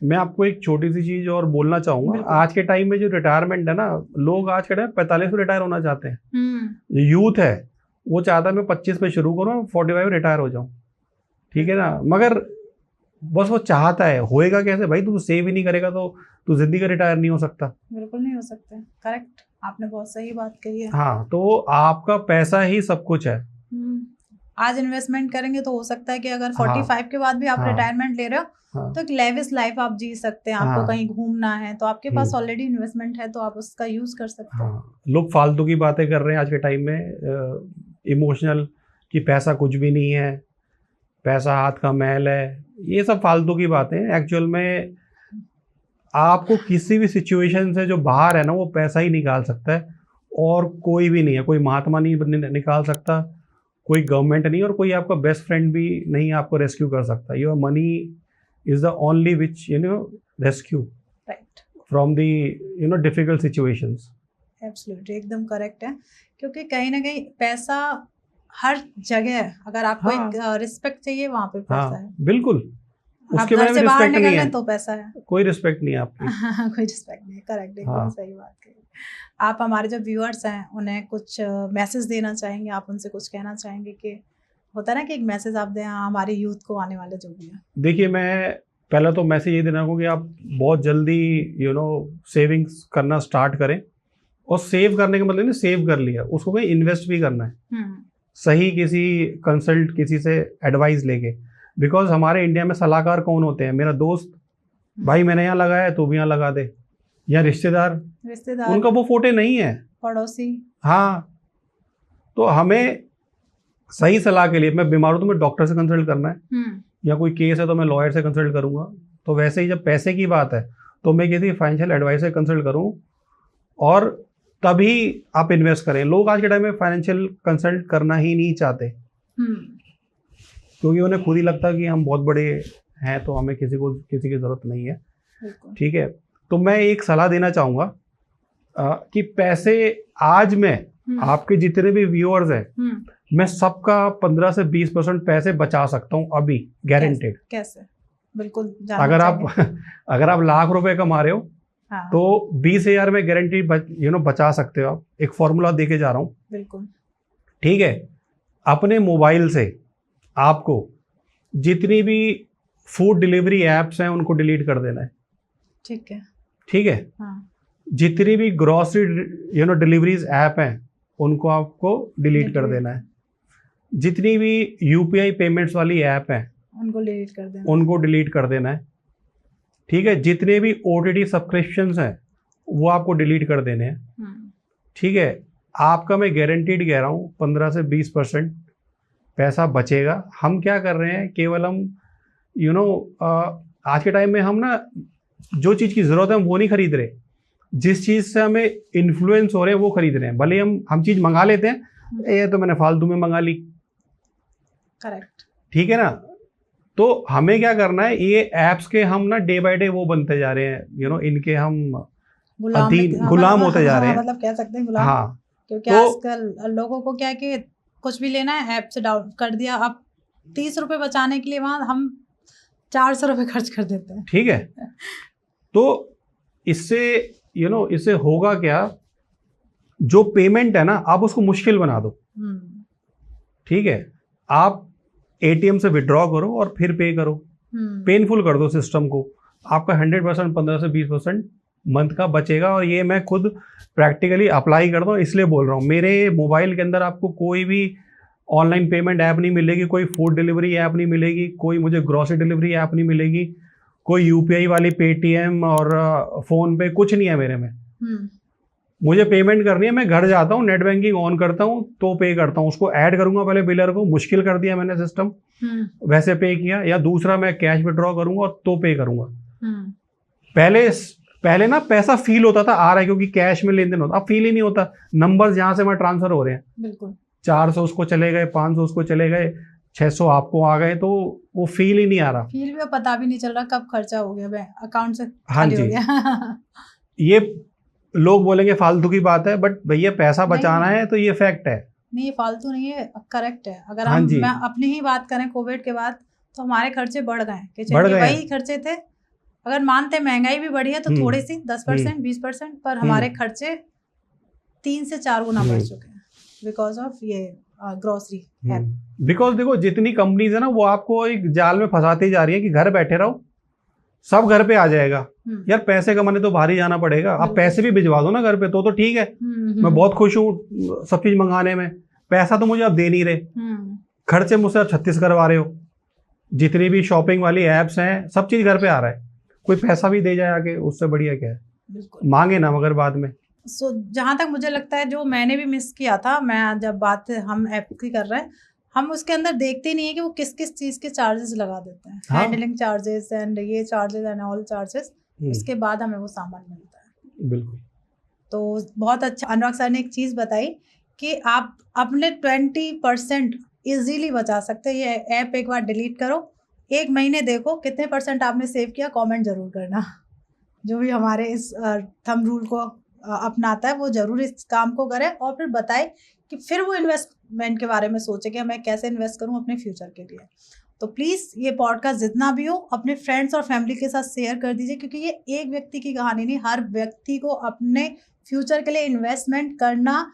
Speaker 2: मैं आपको एक छोटी सी चीज और बोलना चाहूंगा। आज के टाइम में जो रिटायरमेंट है ना, लोग आज के टाइम 45 में रिटायर होना चाहते हैं। यूथ है वो चाहता है मैं 25 पे शुरू करूँ, 45 में रिटायर हो जाऊं, ठीक है ना। मगर बस वो चाहता है, होएगा कैसे भाई? तू सेव ही नहीं करेगा तो तू जिंदगी का रिटायर नहीं हो सकता।
Speaker 1: बिल्कुल नहीं हो सकते। करेक्ट, आपने बहुत सही बात कही है।
Speaker 2: हाँ, तो आपका पैसा ही सब कुछ है।
Speaker 1: आज इन्वेस्टमेंट करेंगे तो हो सकता है कि अगर 45 के बाद भी आप रिटायरमेंट ले रहे हो तो एक लेविश लाइफ आप जी सकते हैं। आपको कहीं घूमना है तो आपके पास ऑलरेडी इन्वेस्टमेंट है, तो आप उसका यूज कर सकते हैं।
Speaker 2: लोग फालतू की बातें कर रहे हैं आज के टाइम में, इमोशनल, कि पैसा कुछ भी नहीं है, पैसा हाथ का मैल है। ये सब फालतू की बातें हैं। एक्चुअल में आपको किसी भी सिचुएशन से जो बाहर है ना, वो पैसा ही निकाल सकता है, और कोई भी नहीं है। कोई महात्मा नहीं निकाल सकता, कोई गवर्नमेंट नहीं, और कोई आपका बेस्ट फ्रेंड भी नहीं आपको रेस्क्यू कर सकता। Your money is the only which rescue from the difficult situations.
Speaker 1: Absolutely, एकदम करेक्ट है। क्योंकि कहीं ना कहीं पैसा हर जगह है। अगर आपको एक रिस्पेक्ट चाहिए, वहाँ पे पैसा है।
Speaker 2: बिल्कुल,
Speaker 1: उसके बारे में रिस्पेक्ट नहीं है तो पैसा है,
Speaker 2: कोई रिस्पेक्ट नहीं है आपकी।
Speaker 1: कोई रिस्पेक्ट नहीं। करेक्ट, एकदम सही बात कही। आप हमारे जो व्यूअर्स हैं उन्हें कुछ मैसेज देना चाहेंगे? आप उनसे कुछ कहना चाहेंगे? कि होता है ना कि एक मैसेज आप दें हमारे यूथ को, आने वाले जो भी है।
Speaker 2: देखिए, मैं पहला तो मैसेज ये देना कि आप बहुत जल्दी सेविंग्स करना स्टार्ट करें। और सेव करने का मतलब नहीं सेव कर लिया, उसको कहीं इन्वेस्ट भी करना है। सही किसी कंसल्ट, किसी से एडवाइस लेके। बिकॉज हमारे इंडिया में सलाहकार कौन होते हैं? मेरा दोस्त, भाई मैंने यहाँ लगाया है, तू भी यहाँ लगा दे, या रिश्तेदार, उनका वो फोटे नहीं है, पड़ोसी। हाँ, तो हमें सही सलाह के लिए, मैं बीमार हूं तो मैं डॉक्टर से कंसल्ट करना है, या कोई केस है तो मैं लॉयर से कंसल्ट करूंगा। तो वैसे ही जब पैसे की बात है तो मैं किसी फाइनेंशियल एडवाइजर से कंसल्ट करूं, और तभी आप इन्वेस्ट करें। लोग आज के टाइम में फाइनेंशियल कंसल्ट करना ही नहीं चाहते, क्योंकि उन्हें खुद ही लगता है कि हम बहुत बड़े हैं तो हमें किसी की जरूरत नहीं है। ठीक है, तो मैं एक सलाह देना चाहूँगा कि पैसे आज में आपके जितने भी व्यूअर्स हैं, मैं सबका 15 से 20% पैसे बचा सकता हूँ अभी, गारंटेड। कैसे? बिल्कुल, अगर आप लाख रुपए कमा रहे हो, हाँ, तो 20,000 में गारंटी बचा सकते हो आप। एक फॉर्मूला देके जा रहा हूँ। बिल्कुल, ठीक है। अपने मोबाइल से आपको जितनी भी फूड डिलीवरी एप्स हैं उनको डिलीट कर देना है। ठीक है, ठीक है। हाँ। जितनी भी ग्रोसरी डिलीवरीज ऐप हैं उनको आपको डिलीट कर देना है। जितनी भी यूपीआई पेमेंट्स वाली ऐप हैं उनको डिलीट कर देना है। ठीक है, जितने भी ओटीटी सब्सक्रिप्शंस हैं वो आपको डिलीट कर देने हैं। ठीक है, आपका मैं गारंटीड कह रहा हूँ 15 से 20% पैसा बचेगा। हम क्या कर रहे हैं, केवल हम आज के टाइम में हम ना जो चीज़ की ज़रूरत है हम वो नहीं खरीद रहे, जिस चीज़ से हमें इन्फ्लुएंस हो रहे हैं वो खरीद रहे हैं। भले हम चीज़ मंगा लेते हैं, ये तो मैंने फालतू में मंगा ली। करेक्ट, ठीक है ना। तो हमें क्या करना है, ये एप्स के हम ना डे बाय डे वो बनते जा रहे हैं, इनके हम गुलाम होते जा रहे हैं, मतलब कह सकते हैं गुलाम। हाँ, क्योंकि आजकल लोगों को क्या है कि कुछ भी लेना है ऐप से डाउन कर दिया, अब 30 रुपए बचाने के लिए वहां हम 400 रुपए खर्च कर देते हैं। ठीक है, तो इससे इससे होगा क्या, जो पेमेंट है ना आप उसको मुश्किल बना दो, ठीक है। आप एटीएम से विड्रॉ करो और फिर पे करो, पेनफुल कर दो सिस्टम को, आपका 100% 15 से 20% मंथ का बचेगा। और ये मैं खुद प्रैक्टिकली अप्लाई करता हूँ, इसलिए बोल रहा हूँ। मेरे मोबाइल के अंदर आपको कोई भी ऑनलाइन पेमेंट ऐप नहीं मिलेगी, कोई फूड डिलीवरी ऐप नहीं मिलेगी, कोई मुझे ग्रॉसरी डिलीवरी ऐप नहीं मिलेगी, कोई यूपीआई वाली पेटीएम और फोन पे कुछ नहीं है मेरे में। मुझे पेमेंट करनी है, मैं घर जाता हूँ, नेट बैंकिंग ऑन करता हूँ तो पे करता हूँ। उसको ऐड करूंगा पहले बिलर को, मुश्किल कर दिया मैंने सिस्टम, वैसे पे किया। या दूसरा मैं कैश विड्रॉ करूंगा और तो पे करूंगा। पहले ना पैसा फील होता था आ रहा है, क्योंकि कैश में लेन देन होता, अब फील ही नहीं होता। नंबर्स जहां से मैं ट्रांसफर हो रहे हैं,
Speaker 1: बिल्कुल
Speaker 2: 400 उसको चले गए, 500 उसको चले गए, 600 आपको आ गए, तो वो फील ही नहीं आ रहा।
Speaker 1: फील भी पता भी नहीं चल रहा कब खर्चा हो गया, अकाउंट से
Speaker 2: हाँ
Speaker 1: खाली
Speaker 2: जी
Speaker 1: हो गया।
Speaker 2: ये लोग बोलेंगे फालतू की बात है, बट भैया पैसा बचाना है तो ये फैक्ट है।
Speaker 1: नहीं, ये फालतू नहीं है, करेक्ट है। अगर
Speaker 2: हाँ जी।
Speaker 1: मैं अपनी ही बात करें, कोविड के बाद तो हमारे खर्चे बढ़ गए,
Speaker 2: बढ़ गए।
Speaker 1: वही खर्चे थे। अगर मानते महंगाई भी बढ़ी है तो थोड़ी सी 10% 20%, पर हमारे खर्चे 3 से 4 गुना बढ़ चुके हैं बिकॉज ऑफ ये ग्रोसरी ऐप।
Speaker 2: बिकॉज देखो जितनी कंपनीज है ना वो आपको एक जाल में फंसाती जा रही है कि घर बैठे रहो, सब घर पे आ जाएगा। यार पैसे कमाने तो बाहर ही जाना पड़ेगा, आप पैसे भी भिजवा दो ना घर पे, तो ठीक है। मैं बहुत खुश हूँ सब चीज मंगाने में, पैसा तो मुझे आप दे नहीं रहे, खर्चे मुझसे आप 36 करवा रहे हो। जितनी भी शॉपिंग वाली एप्स हैं सब चीज घर पे आ रहा है, कोई पैसा भी दे जाए आगे, उससे बढ़िया क्या है। मांगे ना मगर बाद में।
Speaker 1: जहां तक मुझे लगता है जो मैंने भी मिस किया था, मैं जब बात हम ऐप की कर रहे हैं, हम उसके अंदर देखते ही नहीं है कि वो किस किस चीज के चार्जेस लगा देते हैं। हाँ? हैंडलिंग चार्जेस एंड ये चार्जेस एंड ऑल चार्जेस, उसके बाद हमें वो सामान मिलता है।
Speaker 2: बिल्कुल।
Speaker 1: तो बहुत अच्छा अनुराग सर ने एक चीज बताई कि आप अपने 20% इजीली बचा सकते हैं। ये ऐप एक बार डिलीट करो, 1 महीने देखो कितने % आपने सेव किया, कमेंट जरूर करना। जो भी हमारे इस थंब रूल को अपनाता है वो जरूर इस काम को करे और फिर बताए कि फिर वो इन्वेस्टमेंट के बारे में सोचे कि मैं कैसे इन्वेस्ट करूं अपने फ्यूचर के लिए। तो प्लीज़ ये पॉडकास्ट जितना भी हो अपने फ्रेंड्स और फैमिली के साथ शेयर कर दीजिए, क्योंकि ये एक व्यक्ति की कहानी नहीं, हर व्यक्ति को अपने फ्यूचर के लिए इन्वेस्टमेंट करना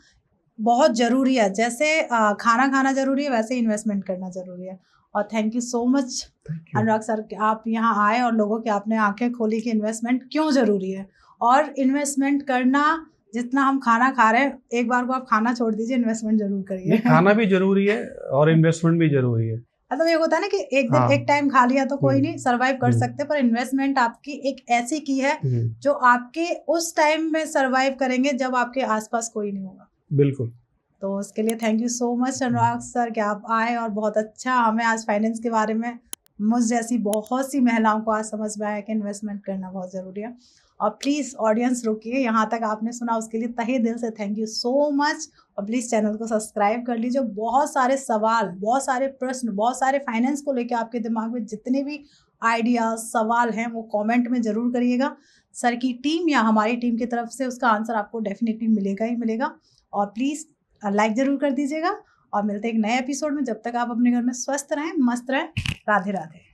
Speaker 1: बहुत ज़रूरी है। जैसे खाना खाना ज़रूरी है, वैसे इन्वेस्टमेंट करना ज़रूरी है। और thank you so much Anurag sir, आप यहाँ आए और लोगों की आपने आंखें खोली कि इन्वेस्टमेंट क्यों ज़रूरी है। और इन्वेस्टमेंट करना, जितना हम खाना खा रहे हैं, एक बार को आप खाना छोड़ दीजिए, इन्वेस्टमेंट जरूर करिए।
Speaker 2: खाना भी जरूरी है और इन्वेस्टमेंट भी जरूरी है।
Speaker 1: मतलब ये होता है ना कि एक दिन एक टाइम खा लिया तो कोई नहीं, सरवाइव कर सकते, पर इन्वेस्टमेंट आपकी एक ऐसी की है जो आपके उस टाइम में सरवाइव करेंगे जब आपके आसपास कोई नहीं होगा।
Speaker 2: बिल्कुल।
Speaker 1: तो उसके लिए thank you so much Anurag sir कि आप आए और बहुत अच्छा हमें आज फाइनेंस के बारे में, मुझ जैसी बहुत सी महिलाओं को आज समझ में आया कि इन्वेस्टमेंट करना बहुत ज़रूरी है। और प्लीज़ ऑडियंस रुकिए, यहाँ तक आपने सुना उसके लिए तहे दिल से थैंक यू सो मच। और प्लीज़ चैनल को सब्सक्राइब कर लीजिए। बहुत सारे सवाल, बहुत सारे प्रश्न, बहुत सारे फाइनेंस को लेकर आपके दिमाग में जितने भी आइडियाज़ सवाल हैं वो कमेंट में ज़रूर करिएगा। सर की टीम या हमारी टीम की तरफ से उसका आंसर आपको डेफिनेटली मिलेगा ही मिलेगा। और प्लीज़ लाइक ज़रूर कर दीजिएगा और मिलते हैं एक नए एपिसोड में। जब तक आप अपने घर में स्वस्थ रहें, मस्त रहें। राधे राधे।